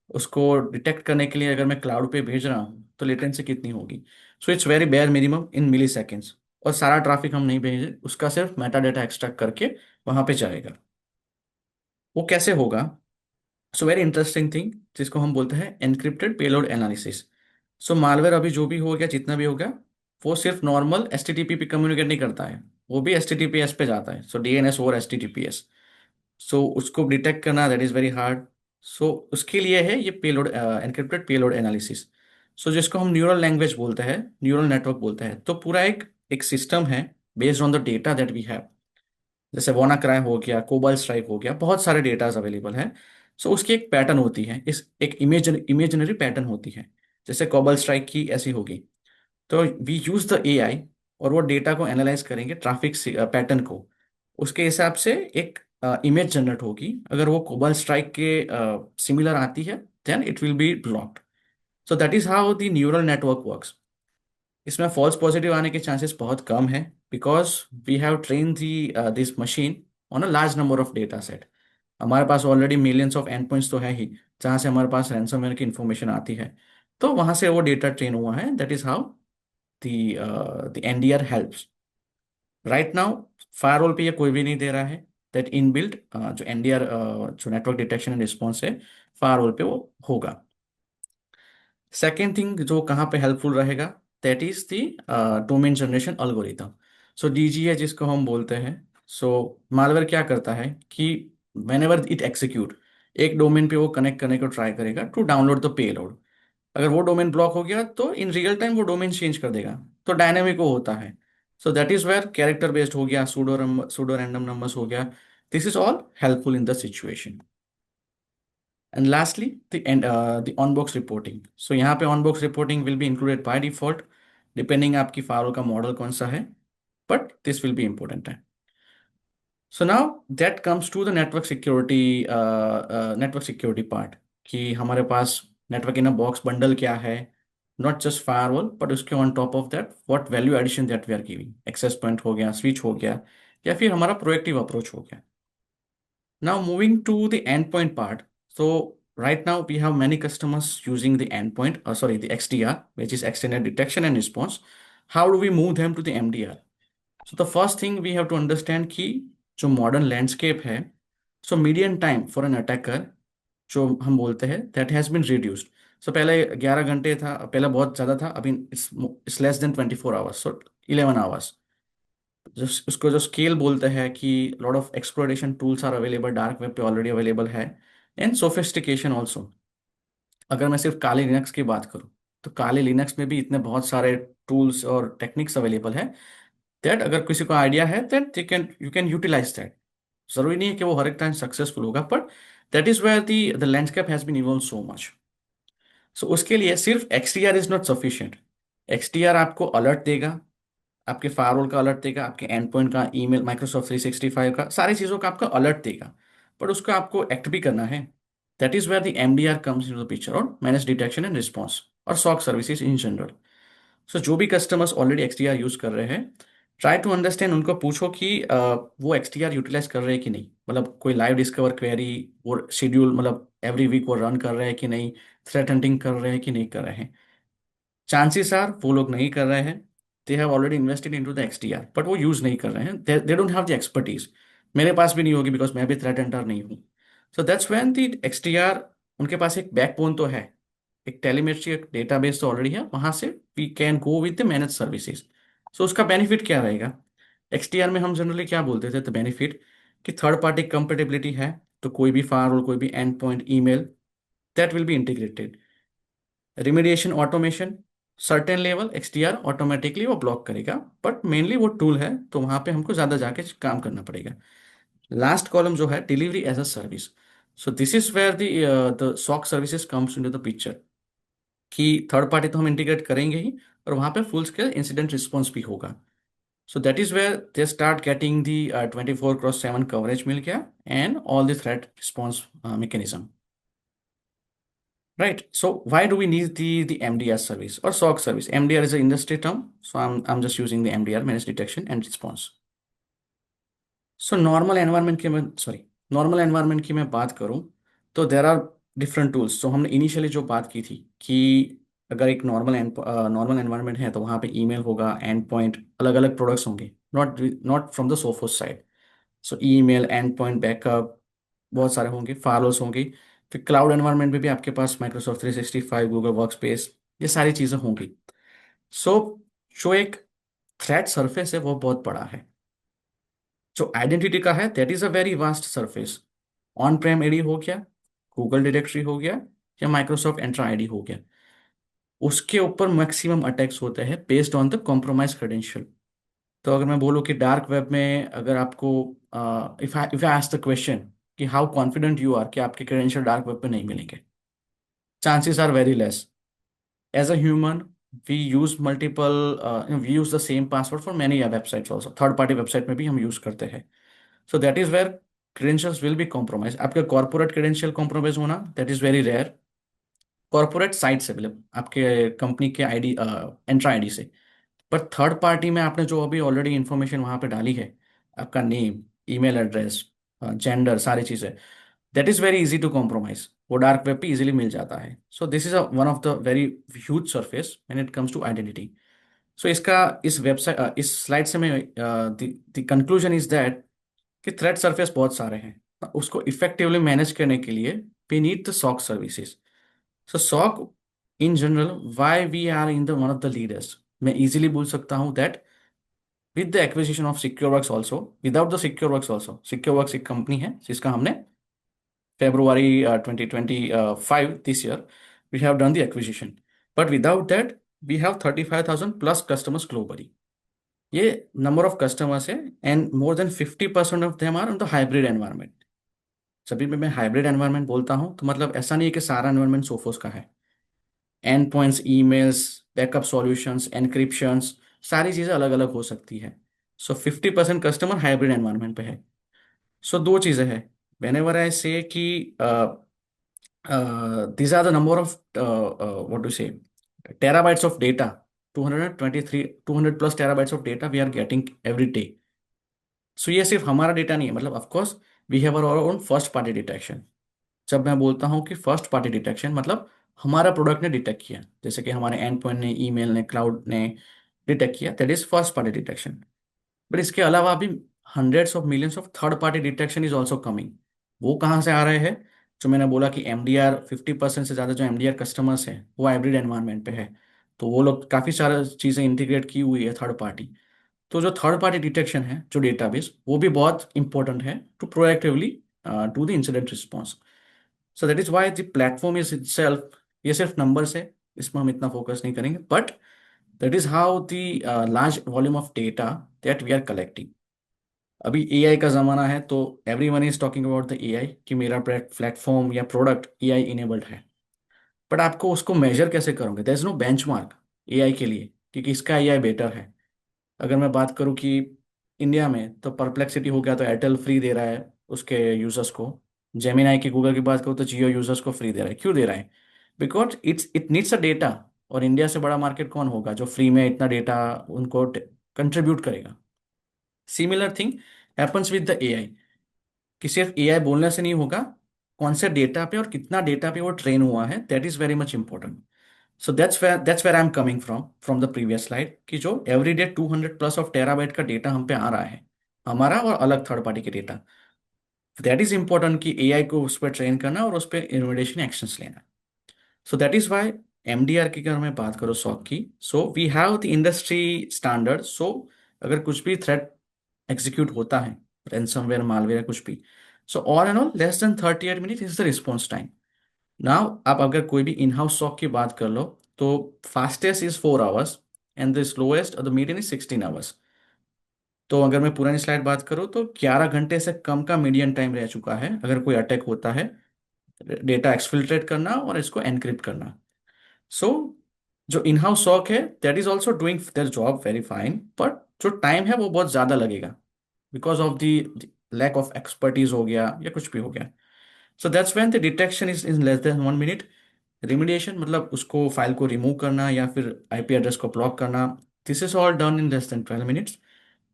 उसको डिटेक्ट करने के लिए अगर मैं क्लाउड पे भेज रहा हूँ तो लेटेंसी कितनी होगी? So it's very bare minimum in milliseconds. और सारा ट्रैफिक हम नहीं भेजे, उसका सिर्फ मेटा डेटा एक्सट्रैक्ट करके वहां पे जाएगा. वो कैसे होगा? सो वेरी इंटरेस्टिंग थिंग, जिसको हम बोलते हैं एनक्रिप्टेड पेलोड एनालिसिस. सो मालवेयर अभी जो भी हो गया, जितना भी हो गया, वो सिर्फ नॉर्मल एचटीटीपी पे कम्युनिकेट नहीं करता है, वो भी एचटीटीपीएस पे जाता है. सो डीएनएस ओवर एचटीटीपीएस. सो उसको डिटेक्ट करना दैट इज वेरी हार्ड. सो उसके लिए है ये पेलोड, एनक्रिप्टेड पेलोड एनालिसिस. सो जिसको हम न्यूरल लैंग्वेज बोलते हैं, न्यूरल नेटवर्क बोलते हैं. तो पूरा एक एक सिस्टम है based on the data that we have. जैसे वाना क्राई हो गया, कोबाल स्ट्राइक हो गया, बहुत सारे डेटाज अवेलेबल हैं. सो उसकी एक पैटर्न होती है, इस एक इमेजनरी पैटर्न होती है. जैसे कोबाल स्ट्राइक की ऐसी होगी, तो वी यूज द एआई, और वो डेटा को एनालाइज करेंगे, ट्रैफिक पैटर्न को. उसके हिसाब से एक इमेज जनरेट होगी. अगर वो कोबाल स्ट्राइक के सिमिलर आती है, then it will be blocked. So that is how the neural network works. इसमें फॉल्स पॉजिटिव आने के चांसेस बहुत कम है, because we have train the this machine on a large number of data set. हमारे पास already millions of end points तो है ही, जहाँ से हमारे पास रैंसमवेयर की इन्फॉर्मेशन आती है. तो वहां से वो डेटा ट्रेन हुआ है. That is how the NDR helps. Right now firewall पे ये कोई भी नहीं दे रहा है. दैट इनबिल्ट जो एनडीआर, जो नेटवर्क डिटेक्शन एंड रिस्पॉन्स है, फायरवॉल पे वो होगा. सेकेंड थिंग जो कहाँ पे हेल्पफुल रहेगा, that is the domain generation algorithm. So DGA जिसको हम बोलते हैं. सो मालवेयर क्या करता है कि वेन एवर इट एग्जीक्यूट, एक डोमेन पे वो कनेक्ट करने को ट्राई करेगा टू डाउनलोड द पेलोड. अगर वो डोमेन ब्लॉक हो गया तो इन रियल टाइम वो डोमेन चेंज कर देगा. तो डायनेमिक वो होता है. So that is where character based हो गया, सूडो सूडो रैंडम नंबर्स हो गया. This is all helpful in the situation. And lastly, the on-box reporting. So यहाँ पे on-box reporting will be included by default, depending आपकी firewall का model कौन सा है, but this will be important है. So now that comes to the network security part कि हमारे पास network in a box bundle क्या है, not just firewall, but उसके on top of that what value addition that we are giving. Access point हो गया, switch हो गया, या फिर हमारा proactive approach हो गया. Now moving to the endpoint part. So right now we have many customers using the endpoint, sorry, the XDR, which is extended detection and response. How do we move them to the MDR? So the first thing we have to understand कि जो modern landscape है, so median time for an attacker जो हम बोलते हैं that has been reduced. So पहले 11 घंटे था, पहले बहुत ज़्यादा था, अभी it's less than 24 hours, so 11 hours. जो उसको जो स्केल बोलते हैं कि lot of exploration tools are available, dark web पे ऑलरेडी अवेलेबल है, एंड सोफिस्टिकेशन ऑल्सो. अगर मैं सिर्फ काली लिनक्स की बात करूँ, तो काली लिनक्स में भी इतने बहुत सारे टूल्स और टेक्निक्स अवेलेबल है दैट अगर किसी को आइडिया है that you can utilize that. जरूरी नहीं है कि वो हर एक टाइम सक्सेसफुल होगा, but that is where the landscape has been evolve so much. So उसके लिए सिर्फ XDR is not sufficient. XDR आपको अलर्ट देगा, आपके फायरवॉल का अलर्ट देगा, आपके एंड पॉइंट का, ईमेल, माइक्रोसॉफ्ट 365 का, सारी चीज़ों का आपका अलर्ट देगा, बट उसको आपको एक्ट भी करना है. That is where the MDR comes into the picture, और मैनेज डिटेक्शन एंड रिस्पॉन्स और SOC services in general. So जो भी कस्टमर्स ऑलरेडी एक्सटीआर यूज कर रहे हैं, ट्राई टू अंडरस्टैंड, उनको पूछो कि वो एक्सटीआर यूटिलाइज कर रहे हैं कि नहीं. मतलब कोई लाइव डिस्कवर क्वेरी और शेड्यूल, मतलब एवरी वीक वो रन कर रहे हैं कि नहीं, थ्रेट हंटिंग कर रहे हैं कि नहीं कर रहे हैं. चांसेस आर वो लोग नहीं कर रहे हैं. They have already invested into the XDR, but वो यूज नहीं कर रहे हैं. They don't have the expertise. मेरे पास भी नहीं होगी, बिकॉज मैं भी थ्रेट हंटर नहीं हूँ. सो दैट्स व्हेन द एक्सटीआर, उनके पास एक बैकबोन तो है, एक टेलीमेट्री, एक डेटाबेस तो ऑलरेडी है, वहां से we can go with the manage services. So उसका बेनिफिट क्या रहेगा? एक्सटीआर में हम जनरली क्या बोलते थे, द बेनिफिट, कि थर्ड पार्टी कंपेटेबिलिटी है, तो कोई भी फायरवॉल, कोई भी end point, email, that will be integrated. Remediation automation, certain level XDR automatically वो ब्लॉक करेगा, बट मेनली वो टूल है, तो वहां पे हमको ज्यादा जाके काम करना पड़ेगा. लास्ट कॉलम जो है, delivery as a service. So this is where the SOC services comes into the picture, कि थर्ड पार्टी तो हम इंटीग्रेट करेंगे ही, और वहां पे फुल स्केल इंसिडेंट रिस्पॉन्स भी होगा. So that is where they start getting the 24/7 coverage मिल गया, and all the threat response mechanism. Right. So why do we need the MDR service or SOC service? MDR is an industry term, so I'm just using the MDR, managed detection and response. So normal environment की मैं बात करूं, तो देर are different tools. तो हमने initially जो बात की थी कि अगर एक नॉर्मल एनवायरनमेंट है, तो वहाँ पे ईमेल होगा, एंड पॉइंट, अलग अलग प्रोडक्ट्स होंगे, not not from the Sophos side. So email, and point, backup, बहुत सारे होंगे, फायरवॉल्स होंगी. फिर क्लाउड एनवायरनमेंट में भी आपके पास माइक्रोसॉफ्ट 365, गूगल वर्कस्पेस, ये सारी चीज़ें होंगी. सो जो एक थ्रेट सरफेस है वो बहुत बड़ा है. जो आइडेंटिटी का है, that is a very vast surface. On prem AD हो गया, गूगल डायरेक्टरी हो गया, या माइक्रोसॉफ्ट एंट्रा आईडी हो गया, उसके ऊपर मैक्सिमम अटैक्स होते हैं based on the compromise credential. तो अगर मैं बोलूँ कि डार्क वेब में अगर आपको, if I ask the question कि हाउ कॉन्फिडेंट यू आर कि आपके क्रेडेंशियल डार्क वेब पे नहीं मिलेंगे, chances are very less. As a human, we use multiple, we use the same password for many websites also, third party website में भी हम use करते हैं. So that is where credentials will be compromise. आपके corporate credential compromise होना, that is very rare. Corporate site से, मतलब आपके कंपनी के आईडी, एंट्रा आईडी से. पर थर्ड पार्टी में आपने जो अभी ऑलरेडी इंफॉर्मेशन वहां पे डाली है, आपका नेम, ईमेल एड्रेस, जेंडर, सारी चीजें, that is very easy to compromise. वो डार्क वेब पे इजीली मिल जाता है. So this is one of the very huge surface when it comes to identity. So इसका, इस वेबसाइट, इस स्लाइड से मैं, द कंक्लूजन इज दैट कि थ्रेट सरफेस बहुत सारे हैं, उसको इफेक्टिवली मैनेज करने के लिए we need the SOC services. So SOC in general, why we are in the one of the leaders, मैं इजीली बोल सकता हूँ that with the acquisition of Secureworks also, without the Secureworks also, Secureworks एक company है जिसका हमने February 2025 this year, we have done the acquisition. But without that, we have 35,000 plus customers globally. ये number of customers है, and more than 50% of them are in the hybrid environment. जब भी मैं hybrid environment बोलता हूँ तो मतलब ऐसा नहीं है कि सारा एनवायरनमेंट सोफोस का है। End points, emails, backup solutions, encryptions, सारी चीज़ें अलग अलग हो सकती है। सो 50% कस्टमर हाइब्रिड एनवायरनमेंट पे है। सो दो चीज़ें हैं। वेन एवर आई से कि these are the number of what to say terabytes of data, 223 200 plus terabytes of data we are getting every day. सो ये सिर्फ हमारा डेटा नहीं है, मतलब of course we have our own first party detection. जब मैं बोलता हूँ कि फर्स्ट पार्टी डिटेक्शन मतलब हमारा प्रोडक्ट ने डिटेक्ट किया, जैसे कि हमारे एंड पॉइंट ने, ईमेल ने, क्लाउड ने डिटेक्ट किया, that is first party detection. But इसके अलावा भी hundreds of millions of third party detection is also coming. वो कहाँ से आ रहे हैं? जो मैंने बोला कि एमडीआर 50% से ज़्यादा जो एमडीआर कस्टमर्स हैं वो हाइब्रिड एनवायरनमेंट पे है। तो वो लोग काफ़ी सारा चीज़ें इंटीग्रेट की हुई है थर्ड पार्टी। तो जो थर्ड पार्टी डिटेक्शन है, जो डेटाबेस, वो भी बहुत इंपॉर्टेंट है to proactively do the incident response. So that is why the platform is itself, ये सिर्फ नंबर्स है, इसमें हम इतना फोकस नहीं करेंगे, but that is how the large volume of data that we are collecting. अभी एआई का ज़माना है, तो every one is talking about the AI कि मेरा प्लेटफॉर्म या प्रोडक्ट एआई इनेबल्ड है। बट आपको उसको मेजर कैसे करोगे? There is no benchmark AI के लिए कि किसका एआई बेटर है। अगर मैं बात करूं कि इंडिया में तो परप्लेक्सिटी हो गया तो एयरटेल फ्री दे रहा है उसके यूजर्स को। जेमिनाई की गूगल की बात करूँ तो जियो यूजर्स को फ्री दे रहा है। क्यों दे रहा है? Because it needs a data. और इंडिया से बड़ा मार्केट कौन होगा जो फ्री में इतना डेटा उनको कंट्रीब्यूट करेगा? Similar thing happens with the AI, कि सिर्फ एआई बोलने से नहीं होगा, कौन से डेटा पे और कितना डेटा पे वो ट्रेन हुआ है, that is very much important. So that's where I am coming from the previous slide, कि जो every day 200 plus of terabyte का डेटा हम पे आ रहा है, हमारा और अलग थर्ड पार्टी के डेटा, दैट इज इंपॉर्टेंट कि एआई को उस पर ट्रेन करना और उस पर इन्वेस्टिगेशन एक्शंस लेना। So that is why MDR की अगर मैं बात करूँ सॉक की, so we have the industry standard. So अगर कुछ भी थ्रेट एग्जीक्यूट होता है, रैनसमवेयर, मालवेयर, कुछ भी, so all and all less than 38 minute is the response time. Now आप अगर कोई भी इन हाउस सॉक की बात कर लो, तो fastest is 4 hours and the slowest और द मीडियम इज 16 आवर्स। तो अगर मैं पुरानी स्लाइड बात करूँ तो 11 घंटे से कम का मीडियम टाइम रह चुका है अगर कोई अटैक होता है, डेटा एक्सफिल्ट्रेट करना और इसको एनक्रिप्ट करना। सो जो इन हाउस सॉक है that is also doing their job very fine, but जो टाइम है वो बहुत ज़्यादा लगेगा because of the lack of expertise हो गया या कुछ भी हो गया। So that's when the detection is in less than 1 minute. Remediation मतलब उसको फाइल को रिमूव करना या फिर आईपी एड्रेस को ब्लॉक करना, this is all done in less than 12 minutes.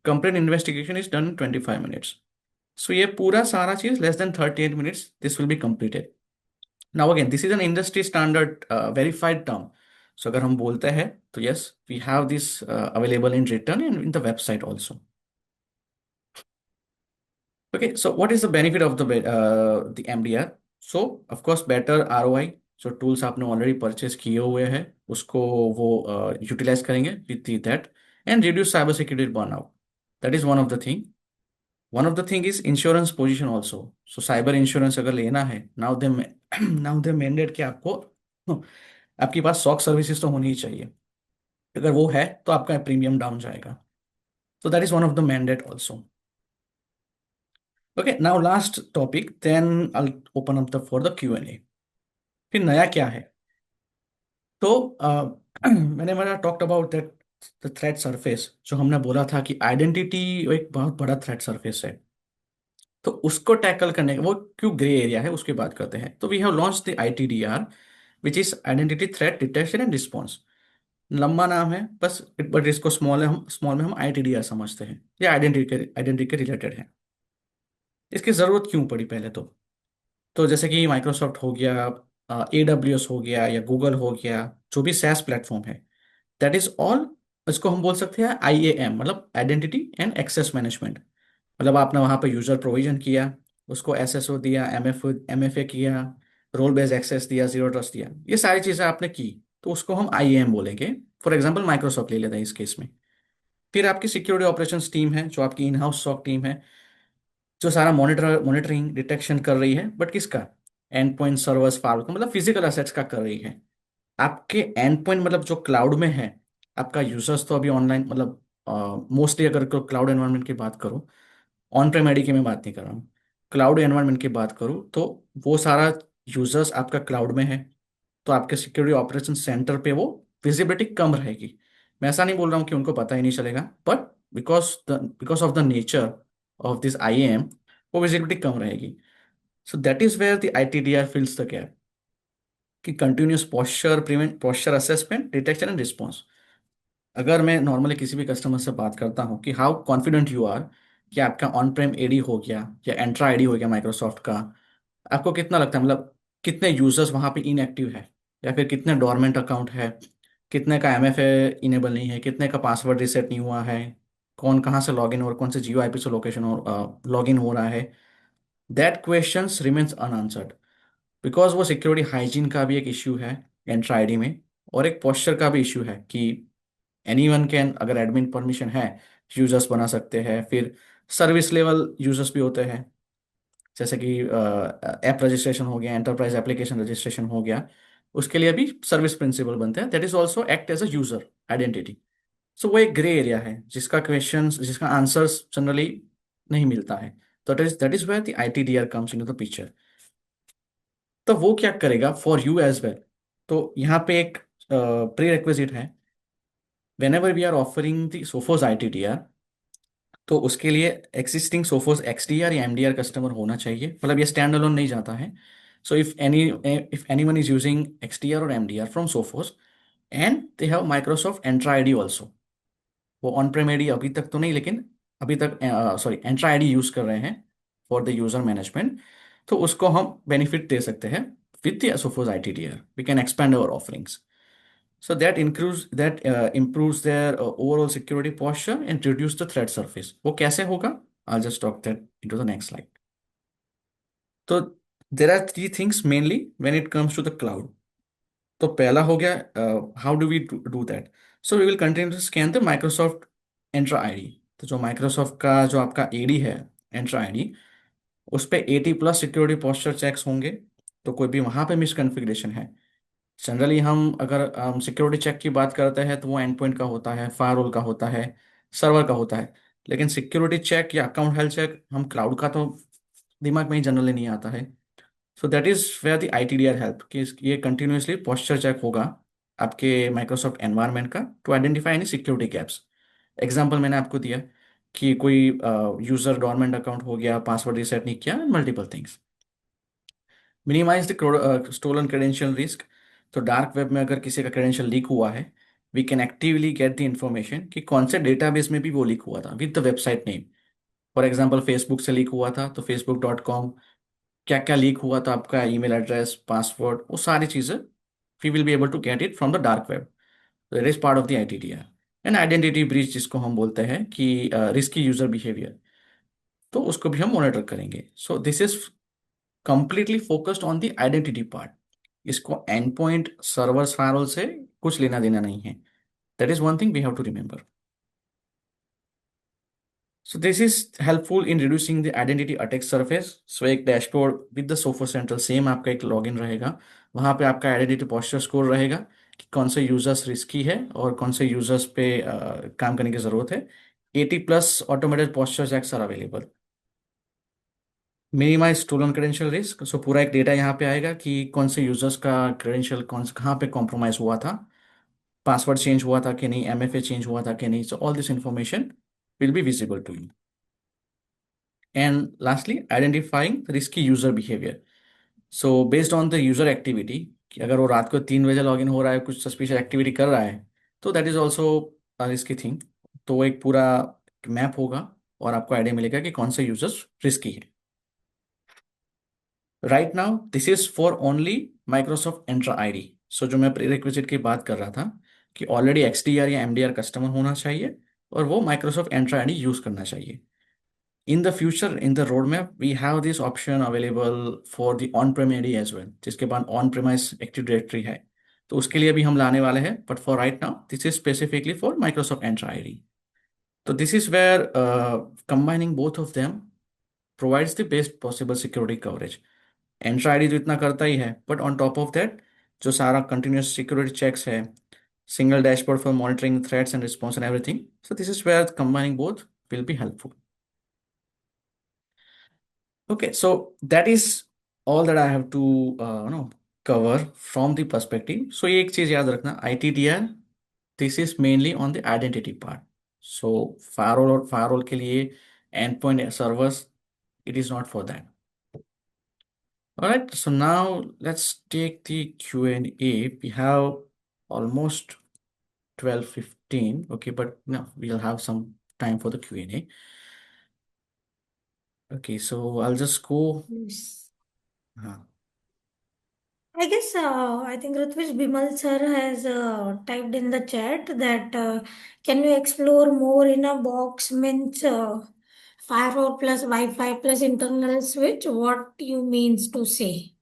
Complaint investigation is done in 25 minutes. So ये पूरा सारा चीज less than 38 minutes this will be completed. Now again this is an industry standard verified term. So अगर हम बोलते हैं तो yes we have this available in return and in the website also. Okay, so what is the benefit of the MDR? So of course better ROI. So tools आपने already purchase किए हुए हैं, उसको वो यूटिलाइज करेंगे with that, and reduce cyber security burnout, that is one of the thing. One of the thing is insurance position also. So cyber insurance अगर लेना है, now they now they mandate कि आपको आपके पास सॉक सर्विसेज तो होनी ही चाहिए। अगर वो है तो आपका प्रीमियम डाउन जाएगा। So that is one of the mandate also. Okay, now last topic, then I'll open up the for the Q&A. फिर नया क्या है? तो मैंने मैंने talked about that the threat surface, जो हमने बोला था कि आइडेंटिटी एक बहुत बड़ा थ्रेट सरफेस है। तो उसको टैकल करने का वो क्यों ग्रे एरिया है उसकी बात करते हैं। तो we have launch the ITDR which is identity threat detection and response. लंबा नाम है बस, बट इसको स्मॉल में हम ITDR समझते हैं। ये आइडेंटिटी के रिलेटेड है। इसकी ज़रूरत क्यों पड़ी पहले? तो जैसे कि माइक्रोसॉफ्ट हो गया, AWS हो गया या गूगल हो गया, जो भी SaaS प्लेटफॉर्म है, दैट इज ऑल, इसको हम बोल सकते हैं IAM, मतलब आइडेंटिटी एंड एक्सेस मैनेजमेंट। मतलब आपने वहाँ पे यूजर प्रोविजन किया, उसको SSO दिया, MFA किया, रोल बेस्ड एक्सेस दिया, जीरो ट्रस्ट दिया, ये सारी चीज़ें आपने की, तो उसको हम IAM बोलेंगे। फॉर एग्जाम्पल माइक्रोसॉफ्ट ले लेते हैं इस केस में। फिर आपकी सिक्योरिटी ऑपरेशंस टीम है, जो आपकी इन हाउस सॉक टीम है, जो सारा मॉनिटरिंग डिटेक्शन कर रही है, बट किसका? एंड पॉइंट सर्वर्स फार्म का, मतलब फिजिकल एसेट्स का कर रही है। आपके एंड पॉइंट मतलब जो क्लाउड में है, आपका यूजर्स तो अभी ऑनलाइन, मतलब मोस्टली अगर क्लाउड एनवायरनमेंट की बात करूँ, ऑन प्रेम आईडी की मैं बात नहीं कर रहा हूँ। क्लाउड एनवायरनमेंट की बात करूँ तो वो सारा यूजर्स आपका क्लाउड में है, तो आपके सिक्योरिटी ऑपरेशन सेंटर पे वो विजिबिलिटी कम रहेगी। मैं ऐसा नहीं बोल रहा हूँ कि उनको पता ही नहीं चलेगा, but because of the nature of this IAM वो विजिबिलिटी कम रहेगी। So that is where the ITDR fills the gap, कि continuous posture prevent posture assessment detection and response. अगर मैं नॉर्मली किसी भी कस्टमर से बात करता हूँ कि हाउ कॉन्फिडेंट यू आर कि आपका ऑन प्रेम एडी हो गया या एंट्रा आईडी हो गया माइक्रोसॉफ्ट का, आपको कितना लगता है, मतलब कितने यूजर्स वहां पे इनएक्टिव है, या फिर कितने डोरमेंट अकाउंट है, कितने का एमएफए इनेबल नहीं है, कितने का पासवर्ड रिसेट नहीं हुआ है, कौन कहाँ से लॉगिन और कौन से जियो आईपी से लोकेशन लॉगिन हो रहा है। That questions remains unanswered, because वो सिक्योरिटी हाइजीन का भी एक इश्यू है एंट्रा आईडी में, और एक पोस्चर का भी इश्यू है कि एनीवन कैन, अगर एडमिन परमिशन है यूजर्स बना सकते हैं। फिर सर्विस लेवल यूजर्स भी होते हैं, जैसे कि ऐप रजिस्ट्रेशन हो गया, एंटरप्राइज एप्लीकेशन रजिस्ट्रेशन हो गया, उसके लिए भी सर्विस प्रिंसिपल बनते हैं, that is also act as a user identity. So वो एक ग्रे एरिया है जिसका क्वेश्चन, जिसका आंसर्स जनरली नहीं मिलता है। तो that is where the ITDR comes into the picture. तो वो क्या करेगा फॉर यू एज वेल, तो यहाँ पे एक प्री रिक्विजिट है, whenever we are offering the Sophos ITDR, तो उसके लिए एक्सिस्टिंग सोफोस एक्सडीआर या एमडीआर कस्टमर होना चाहिए, मतलब ये स्टैंड अलोन नहीं जाता है। So if anyone is using XDR और MDR from Sophos and they have Microsoft Entra ID also, वो ऑन प्रेम आईडी अभी तक तो नहीं, लेकिन अभी तक सॉरी एंट्रा आईडी यूज कर रहे हैं फॉर द यूजर मैनेजमेंट, तो उसको हम बेनिफिट दे सकते हैं with the Sophos ITDR, we can expand our offerings. So that improves their overall security posture and reduce the threat surface. वो कैसे होगा? I'll just talk that into the next slide. तो there are three things mainly when it comes to the cloud. तो पहला हो गया, how do we do that? So we will continue to scan the Microsoft Entra ID. तो जो Microsoft का जो आपका AD है, Entra ID, उस पे 80 प्लस सिक्योरिटी पोस्चर चेक्स होंगे। तो कोई भी वहां पे मिसकॉन्फ़िगरेशन है, जनरली हम अगर हम सिक्योरिटी चेक की बात करते हैं तो वो एंड पॉइंट का होता है, फायरवॉल का होता है, सर्वर का होता है। लेकिन सिक्योरिटी चेक या अकाउंट हेल्थ चेक हम क्लाउड का तो दिमाग में ही जनरली नहीं आता है। So that is where the ITDR help, कि ये कंटिन्यूसली पोस्चर चेक होगा आपके माइक्रोसॉफ्ट एनवायरनमेंट का, to identify any security gaps. Example मैंने आपको दिया कि कोई यूजर डोरमेंट अकाउंट हो गया, पासवर्ड रिसेट नहीं किया, multiple things. Minimize the stolen credential risk, तो डार्क वेब में अगर किसी का क्रेडेंशियल लीक हुआ है, we can actively get the information कि कौन से डेटाबेस में भी वो लीक हुआ था with the website name. For example Facebook से लीक हुआ था तो facebook.com, क्या क्या लीक हुआ था, आपका ईमेल एड्रेस, पासवर्ड, वो सारी चीज़ें we will be able to get it from the dark web. That is part of the ITDR. And identity breach जिसको हम बोलते हैं कि रिस्की यूजर बिहेवियर, तो उसको भी हम मॉनिटर करेंगे। So this is completely focused on the identity part. इसको एंड पॉइंट सर्वर्स फायरवॉल से कुछ लेना देना नहीं है। That is one thing we have to remember. So this is helpful in reducing the identity attack surface. So एक dashboard with the Sophos central, same आपका एक लॉगिन रहेगा, वहां पे आपका आइडेंटिटी पोस्चर स्कोर रहेगा कि कौन से यूजर्स रिस्की है और कौन से यूजर्स पे काम करने की जरूरत है। 80 plus automated posture checks are available. Minimize stolen credential risk, so पूरा एक डेटा यहाँ पे आएगा कि कौन से यूजर्स का क्रेडेंशियल कौन कहाँ पे कॉम्प्रोमाइज हुआ था, पासवर्ड चेंज हुआ था कि नहीं, एमएफए चेंज हुआ था कि नहीं। So all this information will be visible to you. And lastly identifying risky user behaviour, so based on the user activity, कि अगर वो रात को 3 बजे लॉग इन हो रहा है, कुछ सस्पिशियस एक्टिविटी कर रहा है, तो that is also risky thing. तो वो एक पूरा मैप होगा और आपको आइडिया मिलेगा कि कौन से यूजर्स रिस्की है। Right now this is for only Microsoft Entra ID. So जो मैं प्रीरिक्विजिट की बात कर रहा था कि ऑलरेडी एक्सडीआर या एमडीआर कस्टमर होना चाहिए और वो माइक्रोसॉफ्ट एंट्रा आईडी यूज करना चाहिए। In the future in the road map we have this option available for the on prem ID as well, जिसके बाद ऑन प्रेमाइज एक्टिव डायरेक्टरी है, तो उसके लिए भी हम लाने वाले हैं। But for right now this is specifically for Microsoft Entra ID. तो this is where combining both of them provides the best possible security coverage. Entra ID तो इतना करता ही है, but on top of that जो सारा continuous security checks है, single dashboard for monitoring threats and response and everything, so this is where combining both will be helpful. Okay, so that is all that I have to cover from the perspective. So ये एक चीज याद रखना, ITDR this is mainly on the identity part. So firewall और firewall के लिए endpoint servers, it is not for that. All right, so now let's take the Q&A. We have almost 12:15. Okay, but no, we'll have some time for the Q&A. Okay, so I'll just go. Yes. uh, I think Ritvish Bimal sir has typed in the chat that can you explore more in a box means firewall plus Wi-Fi plus internal switch? What you means to say?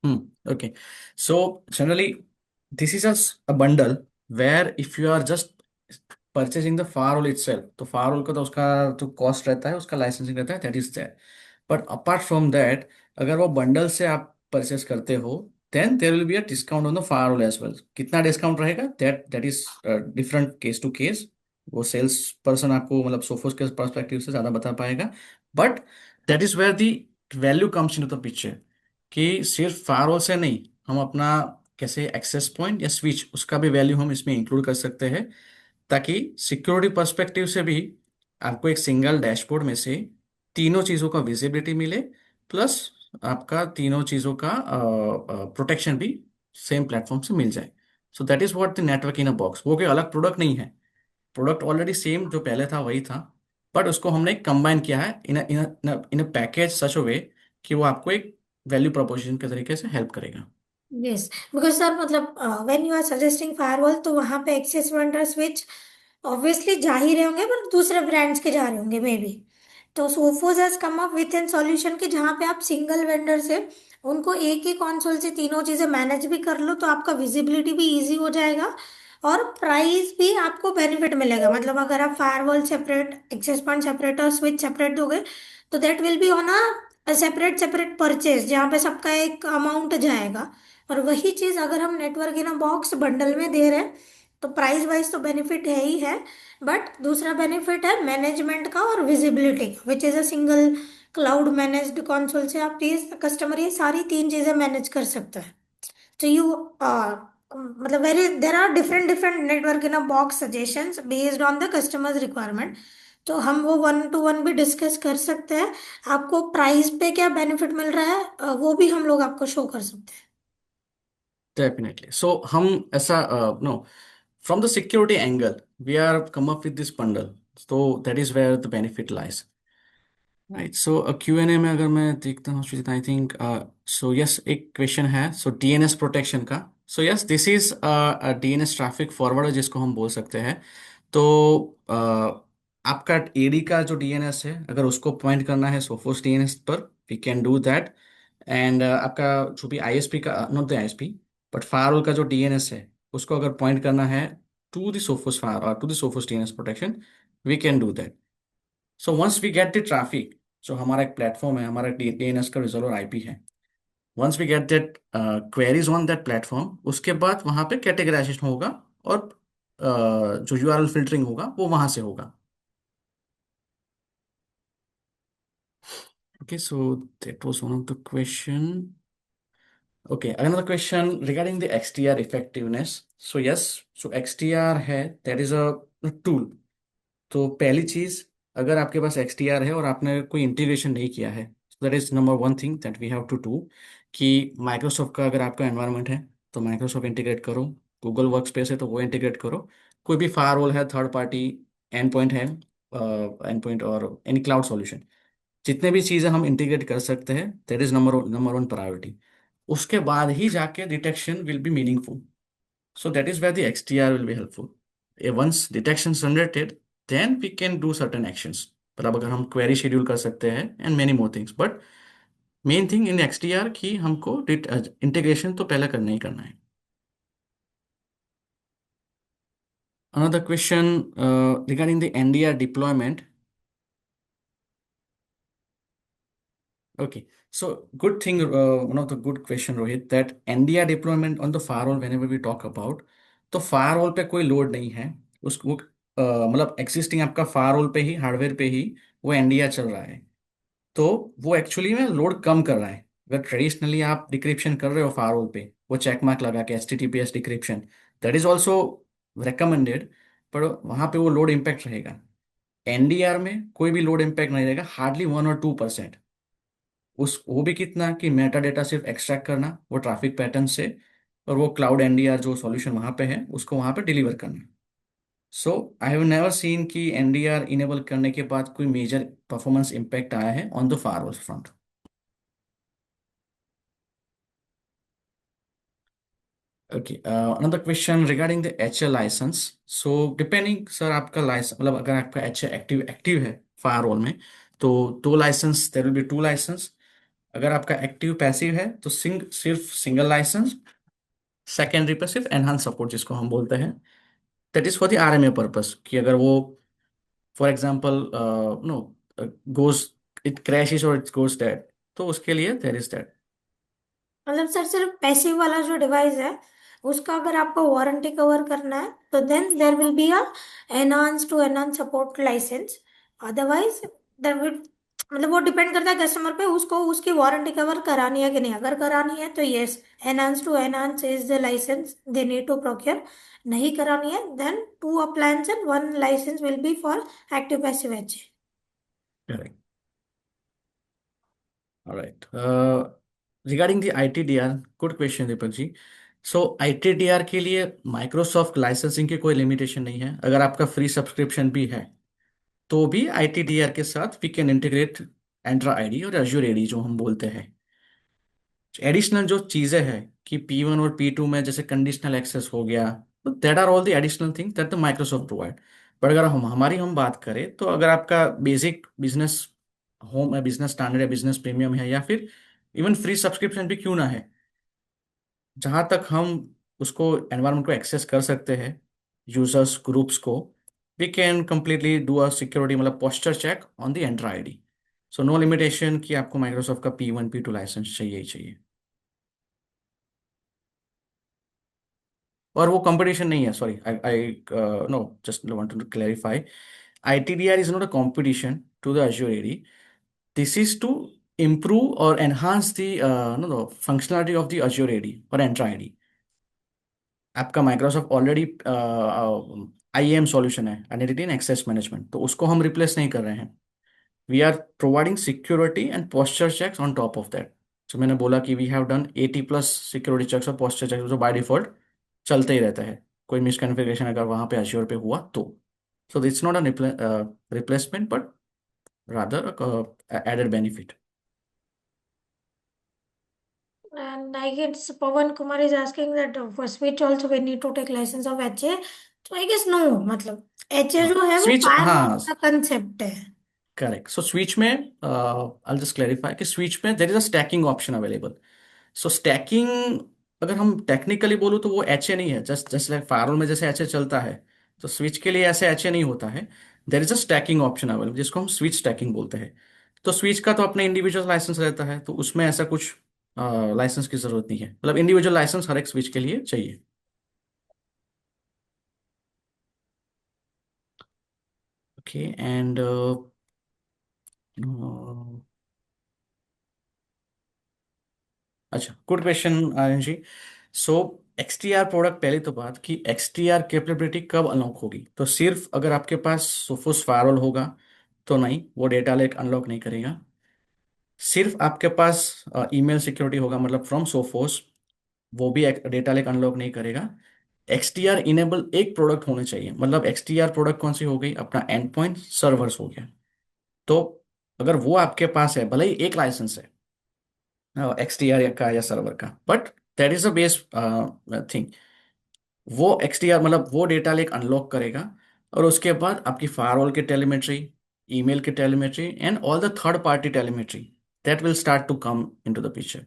Hmm. Okay. So generally, this is a bundle where if you are just purchasing the firewall itself, तो firewall का तो उसका जो cost रहता है, उसका licensing रहता है, that is there. But apart from that, अगर वो bundle से आप purchase करते हो, then there will be a discount on the firewall as well. कितना discount रहेगा? That is different case to case. वो सेल्स पर्सन आपको मतलब सोफोस के पर्सपेक्टिव से ज्यादा बता पाएगा. But that is where the value comes into the picture, कि सिर्फ फायरवॉल से नहीं, हम अपना कैसे एक्सेस पॉइंट या स्विच उसका भी वैल्यू हम इसमें इंक्लूड कर सकते हैं, ताकि सिक्योरिटी पर्सपेक्टिव से भी आपको एक सिंगल डैशबोर्ड में से तीनों चीज़ों का विजिबिलिटी मिले, प्लस आपका तीनों चीज़ों का प्रोटेक्शन भी सेम प्लेटफॉर्म से मिल जाए. सो that is what the network in a box. वो कोई अलग प्रोडक्ट नहीं है, प्रोडक्ट ऑलरेडी सेम जो पहले था वही था, बट उसको हमने कंबाइन किया है इन अ पैकेज सच अ वे कि वो आपको एक वैल्यू प्रोपोजिशन के तरीके से हेल्प करेगा. यस, बिकॉज सर मतलब when you are suggesting firewall तो वहां पे एक्सेस वेंडर स्विच ऑब्वियसली जा ही रहे होंगे पर दूसरे ब्रांड्स के जा रहे होंगे मे बी. तो Sophos has come up with an solution कि जहाँ पे आप सिंगल वेंडर से उनको एक ही कंसोल से तीनों चीजें मैनेज भी कर लो तो आपका विजिबिलिटी भी इजी हो जाएगा और प्राइस भी आपको बेनिफिट मिलेगा. मतलब अगर आप firewall separate, access point separate और स्विच सेपरेट दोगे तो that will be on a separate separate purchase जहाँ पे सबका एक अमाउंट जाएगा. और वही चीज अगर हम network in a box bundle में दे रहे हैं तो प्राइस वाइज तो बेनिफिट है ही है, बट दूसरा बेनिफिट है मैनेजमेंट का और विजिबिलिटी का which is a single cloud managed console से आप ये कस्टमर ये सारी तीन चीजें मैनेज कर सकते हैं. तो यू मतलब very there are different different network in a box suggestions based on the customers requirement. तो हम वो वन टू वन भी डिस्कस कर सकते हैं. आपको प्राइस पे क्या बेनिफिट मिल रहा है वो भी हम लोग आपको शो कर सकते हैं. डेफिनेटली. सो हम ऐसा no, from the security angle we are come up with this bundle, so that is where the benefit lies. Right. So Q&A में अगर मैं देखता हूँ Sreejith, I think so yes एक क्वेश्चन है, सो DNS प्रोटेक्शन का. So yes this is DNS traffic forwarder जिसको हम बोल सकते हैं. तो आपका AD का जो DNS है, अगर उसको पॉइंट करना है सोफोस DNS पर, we can do that. And आपका जो भी ISP का, not the ISP but firewall का जो DNS है, उसको अगर पॉइंट करना है टू द सोफोस फायर और to the Sophos DNS protection, we can do that. So once we get the traffic, जो हमारा एक प्लेटफॉर्म है, हमारा DNS का रिजॉल्वर IP है, once we get that queries on that platform, उसके बाद वहां पे कैटेगराइजेशन होगा और जो URL फिल्टरिंग होगा वो वहां से होगा. Okay, so that was one of the question. Okay, another question regarding the XDR effectiveness. So yes, so XDR है, that is a tool. तो पहली चीज, अगर आपके पास XDR है और आपने कोई इंटीग्रेशन नहीं किया है, that is number one thing that we have to do, कि माइक्रोसॉफ्ट का अगर आपका एनवायरनमेंट है तो माइक्रोसॉफ्ट इंटीग्रेट करो, गूगल वर्क स्पेस है तो वो इंटीग्रेट करो, कोई भी फायरवॉल है, थर्ड पार्टी एंड पॉइंट है, एंड पॉइंट और एनी क्लाउड सॉल्यूशन, जितने भी चीज़ें हम इंटीग्रेट कर सकते हैं, that is number one priority. उसके बाद ही जाके detection will be meaningful. So that is where the XDR will be helpful. Once detection is generated, then we can do certain actions. मतलब अगर हम query schedule कर सकते हैं and many more things. But main thing in XDR कि हमको integration तो पहले करना ही करना है. Another question regarding the NDR deployment. Okay, so good thing, one of the good question Rohit, that NDR deployment on the firewall whenever we talk about, तो firewall पे कोई लोड नहीं है. उसको मतलब existing आपका firewall पे ही, हार्डवेयर पे ही वो NDR चल रहा है. तो वो एक्चुअली में लोड कम कर रहा है। अगर ट्रेडिशनली आप डिक्रिप्शन कर रहे हो फायरवॉल पे, वो चेक मार्क लगा के HTTPS decryption, that is also recommended, पर वहां पे वो लोड इम्पैक्ट रहेगा। NDR में कोई भी लोड इम्पैक्ट नहीं रहेगा, हार्डली 1 और 2%। उस वो भी कितना कि मेटा डेटा सिर्फ एक्सट्रैक्ट करना वो ट्रैफिक पैटर्न से, और वो क्लाउड NDR जो सॉल्यूशन वहां पे है उसको वहां पे डिलीवर करना। सो आई हैव नेवर सीन कि NDR इनेबल करने के बाद कोई मेजर परफॉर्मेंस इम्पैक्ट आया है on the firewall front. Okay, another question regarding the HA license. So depending sir आपका लाइसेंस मतलब अगर आपका HA एक्टिव एक्टिव है फायरवॉल में, तो दो license, there will be 2 license. अगर आपका एक्टिव पैसिव है तो सिर्फ सिंगल लाइसेंस। सेकेंडरी पे सिर्फ एनहांस सपोर्ट जिसको हम बोलते हैं, that is for the RMA purpose, कि अगर वो for example no goes, it crashes और इट गोज डेड, तो उसके लिए देयर इज दैट। मतलब सर सिर्फ पैसिव वाला जो डिवाइस है उसका अगर आपको वारंटी कवर करना है तो then there will be a enhance to enhance support license. Otherwise there will, मतलब वो डिपेंड करता है कस्टमर पे, उसको उसकी वारंटी कवर करानी है कि नहीं। अगर करानी है तो yes, enhance to enhance is the license they need to procure. नहीं करानी है then 2 appliance and 1 license will be for active passive edge। Correct. Alright, regarding the ITDR, good question Deepak ji. So ITDR के लिए माइक्रोसॉफ्ट लाइसेंसिंग की कोई limitation नहीं है। अगर आपका फ्री सब्सक्रिप्शन भी है तो भी ITDR के साथ वी कैन इंटीग्रेट एंट्रा आईडी और Azure AD जो हम बोलते हैं। एडिशनल जो चीज़ें हैं कि P1 और P2 में जैसे कंडीशनल एक्सेस हो गया, तो that are all the additional thing that the Microsoft provide. पर अगर हम बात करें, तो अगर आपका बेसिक बिजनेस होम है, बिजनेस स्टैंडर्ड है, बिजनेस प्रीमियम है, या फिर इवन फ्री सब्सक्रिप्शन भी क्यों ना है, जहां तक हम उसको एनवायरनमेंट को एक्सेस कर सकते हैं, यूजर्स ग्रुप्स को, we can completely do a security मतलब posture check on the Entra ID. So no limitation कि आपको माइक्रोसॉफ्ट का P1 P2 लाइसेंस चाहिए ही चाहिए। और वो कंपटीशन नहीं है, sorry, I I know, just want to clarify, ITDR is not a competition to the Azure AD. This is to improve or enhance the no, the functionality of the Azure AD or Entra ID। आपका Microsoft already IAM solution है, identity and access management, तो उसको हम replace नहीं कर रहे हैं। We are providing security and posture checks on top of that. जो मैंने बोला कि we have done 80+ security checks और पोस्चर चेक्स जो बाय डिफॉल्ट चलते ही रहता है। कोई मिसकॉन्फ़िगरेशन अगर वहाँ पे Azure पे हुआ तो, so it's not a replacement but rather added benefit. And I guess Pawan Kumar is asking that for switch also we need to take license of HA. So I guess no, मतलब HA हाँ, जो है वो switch, firewall हाँ, का concept है। Correct. So switch में I just clarify कि स्विच में there is a stacking option available. So stacking, अगर हम टेक्निकली बोलूँ तो वो HA नहीं है, जस्ट जस्ट लाइक फायरवॉल में जैसे HA चलता है, तो स्विच के लिए ऐसे HA नहीं होता है। There is a stacking option available जिसको हम स्विच स्टैकिंग बोलते हैं। तो स्विच का तो अपने इंडिविजुअल लाइसेंस रहता है, तो उसमें ऐसा कुछ लाइसेंस की जरूरत नहीं है, मतलब इंडिविजुअल लाइसेंस हर एक स्विच के लिए चाहिए। ओके, एंड अच्छा, गुड क्वेश्चन आर्यन जी। सो XDR प्रोडक्ट, पहले तो बात कि XDR कैपेबिलिटी कब अनलॉक होगी, तो सिर्फ अगर आपके पास सोफोस फायरवॉल होगा तो नहीं, वो डेटा लेक अनलॉक नहीं करेगा। सिर्फ आपके पास ईमेल सिक्योरिटी होगा, मतलब फ्रॉम सोफोस, वो भी डेटा लेक अनलॉक नहीं करेगा। XDR इनेबल एक प्रोडक्ट होने चाहिए, मतलब XDR प्रोडक्ट कौन सी हो गई, अपना एंड पॉइंट सर्वर्स हो गया। तो अगर वो आपके पास है, भले ही एक लाइसेंस है XDR का या सर्वर का, but that is a base thing. वो XDR मतलब वो डेटा लेक अनलॉक करेगा, और उसके बाद आपकी फायरवॉल की टेलीमेट्री, ईमेल की telemetry and all the third party telemetry, that will start to come into the picture.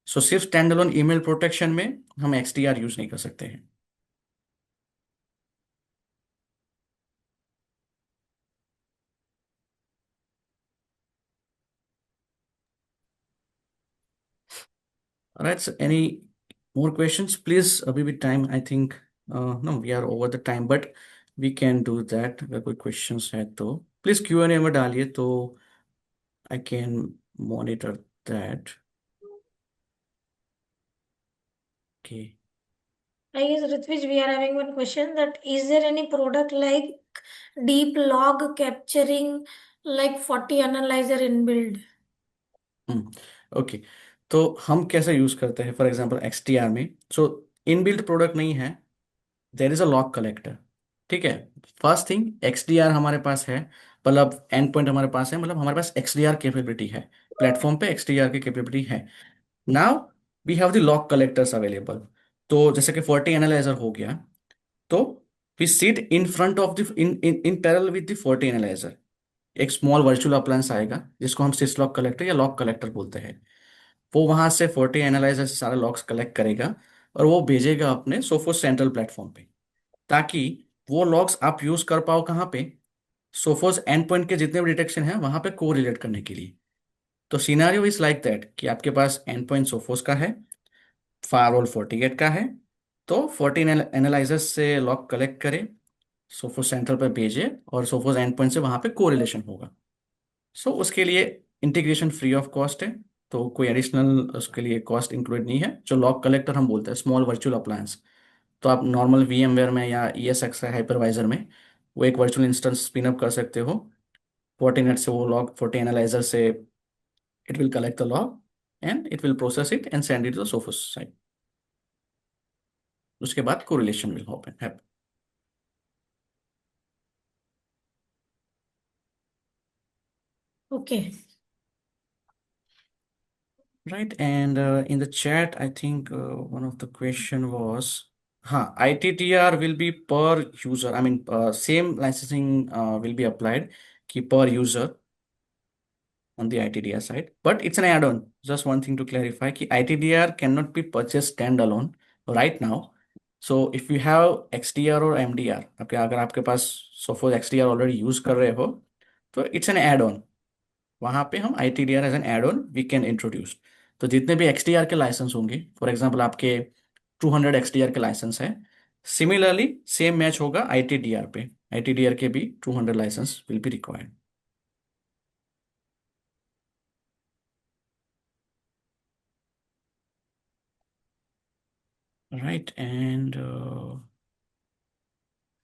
So सिर्फ स्टैंड अलोन ईमेल प्रोटेक्शन में हम XDR यूज नहीं कर सकते हैं। Right, any more questions please, अभी भी time I think, no we are over the time, but we can do that. अगर कोई क्वेश्चंस है तो प्लीज Q&A में डालिए, तो I can monitor that. Okay. I guess Ritvij, we are having one question that is there any product like deep log capturing like 40 analyzer inbuilt? Hmm okay, तो हम कैसे यूज करते हैं फॉर एग्जांपल XDR में? सो inbuilt product नहीं है, there is a log collector. ठीक है, फर्स्ट थिंग XDR हमारे पास है, मतलब एंड पॉइंट हमारे पास है, मतलब हमारे पास XDR कैपेबिलिटी है, प्लेटफॉर्म पे XDR की कैपेबिलिटी है। Now we have the log collectors available. तो जैसे कि 40 एनालाइजर हो गया, तो we sit in front of the in in in parallel with the 40 analyser. एक स्मॉल वर्चुअल अप्लायंस आएगा जिसको हम सिस लॉग कलेक्टर या लॉग कलेक्टर बोलते हैं। वो वहां से 40 एनालाइजर से सारे लॉग्स कलेक्ट करेगा और वो भेजेगा अपने सोफोस सेंट्रल प्लेटफॉर्म पे, ताकि वो लॉग्स आप यूज कर पाओ कहाँ पे? सोफोस एंड पॉइंट के जितने भी डिटेक्शन है वहां पे को रिलेट करने के लिए। तो सिनारियो इज लाइक दैट कि आपके पास एंड पॉइंट सोफोस का है, फायरवॉल FortiGate का है, तो 14 एनालाइजर से लॉग कलेक्ट करे, सोफोस सेंट्रल पे भेजे और सोफोस एंड पॉइंट से वहां पे कोरिलेशन होगा। सो उसके लिए इंटीग्रेशन फ्री ऑफ कॉस्ट है, तो कोई एडिशनल उसके लिए कॉस्ट इंक्लूड नहीं है। जो लॉग कलेक्टर हम बोलते हैं स्मॉल वर्चुअल अप्लायंस, तो आप नॉर्मल VMware में या ESX हाइपरवाइजर में वो एक वर्चुअल इंस्टेंस स्पिन अप कर सकते हो। 40 मिनट से वो लॉग 40 एनालाइजर से it will collect the log and it will process it and send it to Sophos side. उसके बाद correlation will happen. Okay. Right, and in the chat, I think one of the question was, ITTR will be per user. I mean, same licensing will be applied ki per user on the ITDR side, but it's an add-on. Just one thing to clarify, ki ITDR cannot be purchased standalone right now. So if you have XDR or MDR, आपके अगर आपके पास suppose XDR already use कर रहे हो, तो it's an add on. वहां पे हम ITDR as an add on we can introduce. तो जितने भी XDR के लाइसेंस होंगे, फॉर एग्जांपल आपके 200 XDR के लाइसेंस है, सिमिलरली सेम मैच होगा ITDR पे। ITDR के भी 200 license will be required. Right, and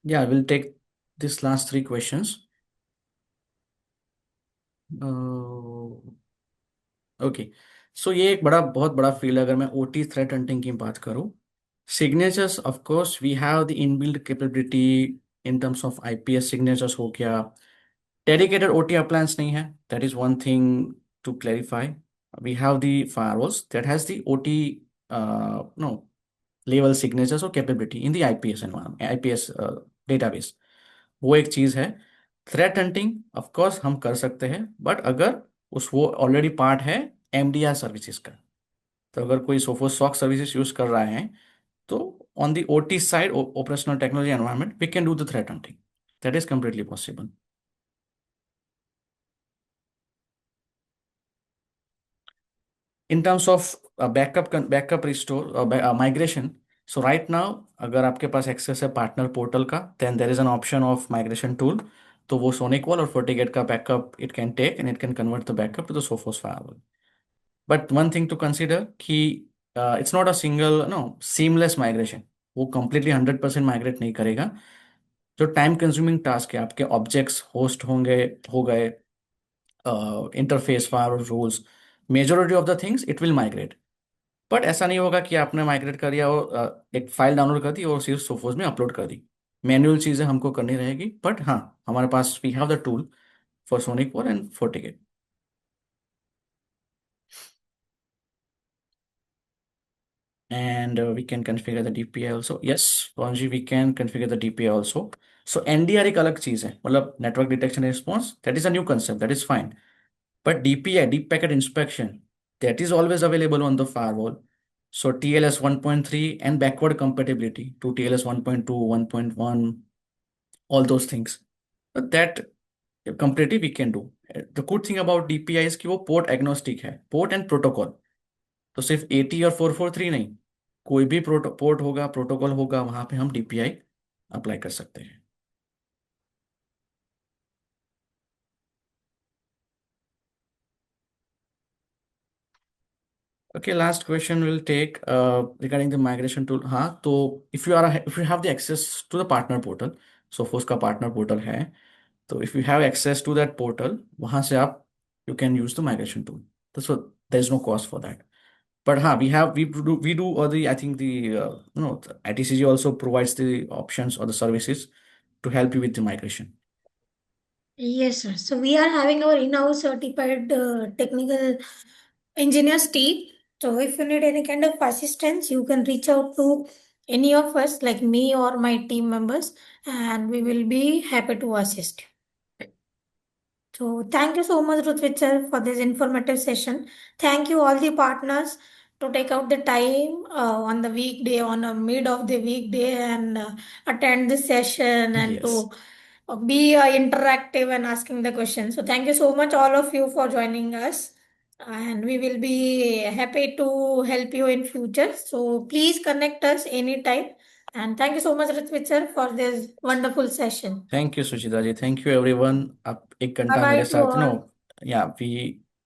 या will take this last 3 questions. Okay, so ये एक बहुत बड़ा फील्ड है। अगर मैं OT थ्रेट हंटिंग की बात करूं, signatures of course we have the inbuilt capability in terms of IPS signatures हो गया। डेडिकेटेड OT अप्लायंस नहीं है, that is one thing to clarify. We have the firewalls that has the OT no level signatures और capability in the IPS environment, IPS database. वो एक चीज है। Threat hunting of course हम कर सकते हैं, बट अगर उस वो ऑलरेडी पार्ट है MDR सर्विसेज का। तो अगर कोई सोफोस सॉक सर्विसेज यूज कर रहा है, तो on the OT side, operational technology environment, we can do the threat hunting. That is completely possible. In terms of backup restore migration, so right now अगर आपके पास एक्सेस है partner portal का, then there is an option of migration tool. तो वो Sonic और FortiGate का backup it can take and it can convert the backup to the Sophos firewall. But one thing to consider कि it's not a single no seamless migration. वो completely 100% migrate नहीं करेगा। जो time consuming task है, आपके objects host होंगे, हो गए, interface fire rules, majority of the things it will migrate. But ऐसा नहीं होगा कि आपने माइग्रेट कर दिया और एक फाइल डाउनलोड कर दी और सिर्फ सोफोज में अपलोड कर दी। मैनुअल चीज़ें हमको करनी रहेगी, बट हाँ, हमारे पास we have the tool for SonicWall and FortiGate। And we can configure the DPI also. Yes, Ranji, we can configure the DPI also. So NDR एक अलग चीज है, मतलब network detection response, that is a new concept, that is fine. But DPI, deep packet inspection, that is always available on the firewall. So TLS 1.3 and backward compatibility to TLS 1.2, 1.1, all those things. But that completely we can do. The good thing about DPI is कि वो port agnostic है, port and protocol. तो सिर्फ 80 और 443 नहीं, कोई भी port होगा, प्रोटोकॉल होगा, वहां पे हम DPI अप्लाई कर सकते हैं। Okay, last question we'll take regarding the migration tool. हाँ, तो if you have the access to the partner portal, Sophos का partner portal है, तो if you have access to that portal, वहाँ से आप you can use the migration tool. So there's no cost for that. But हाँ, we do or the I think the the ITCG also provides the options or the services to help you with the migration. Yes, sir. So we are having our in-house certified technical engineers team. So if you need any kind of assistance, you can reach out to any of us, like me or my team members, and we will be happy to assist you. So thank you so much, Rutvit sir, for this informative session. Thank you all the partners to take out the time on the weekday, on a mid of the weekday, and attend this session and Yes. to be interactive and asking the questions. So thank you so much, all of you, for joining us. And we will be happy to help you in future. So please connect us anytime. And thank you so much, Rutvit sir, for this wonderful session. Thank you Suchita ji, thank you everyone. आप एक Bye घंटा मेरे bye to साथ all. या we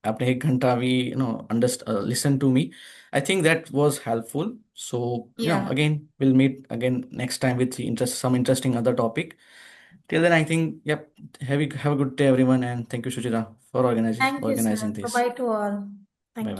आपने एक घंटा we under listen to me. I think that was helpful. So Yeah. Again will meet again next time with interest some interesting other topic. Till then, I think, yep, have a good day, everyone, and thank you, Suchita, for Thank you, organizing sir. Bye this. bye to all. Bye Thank you. bye.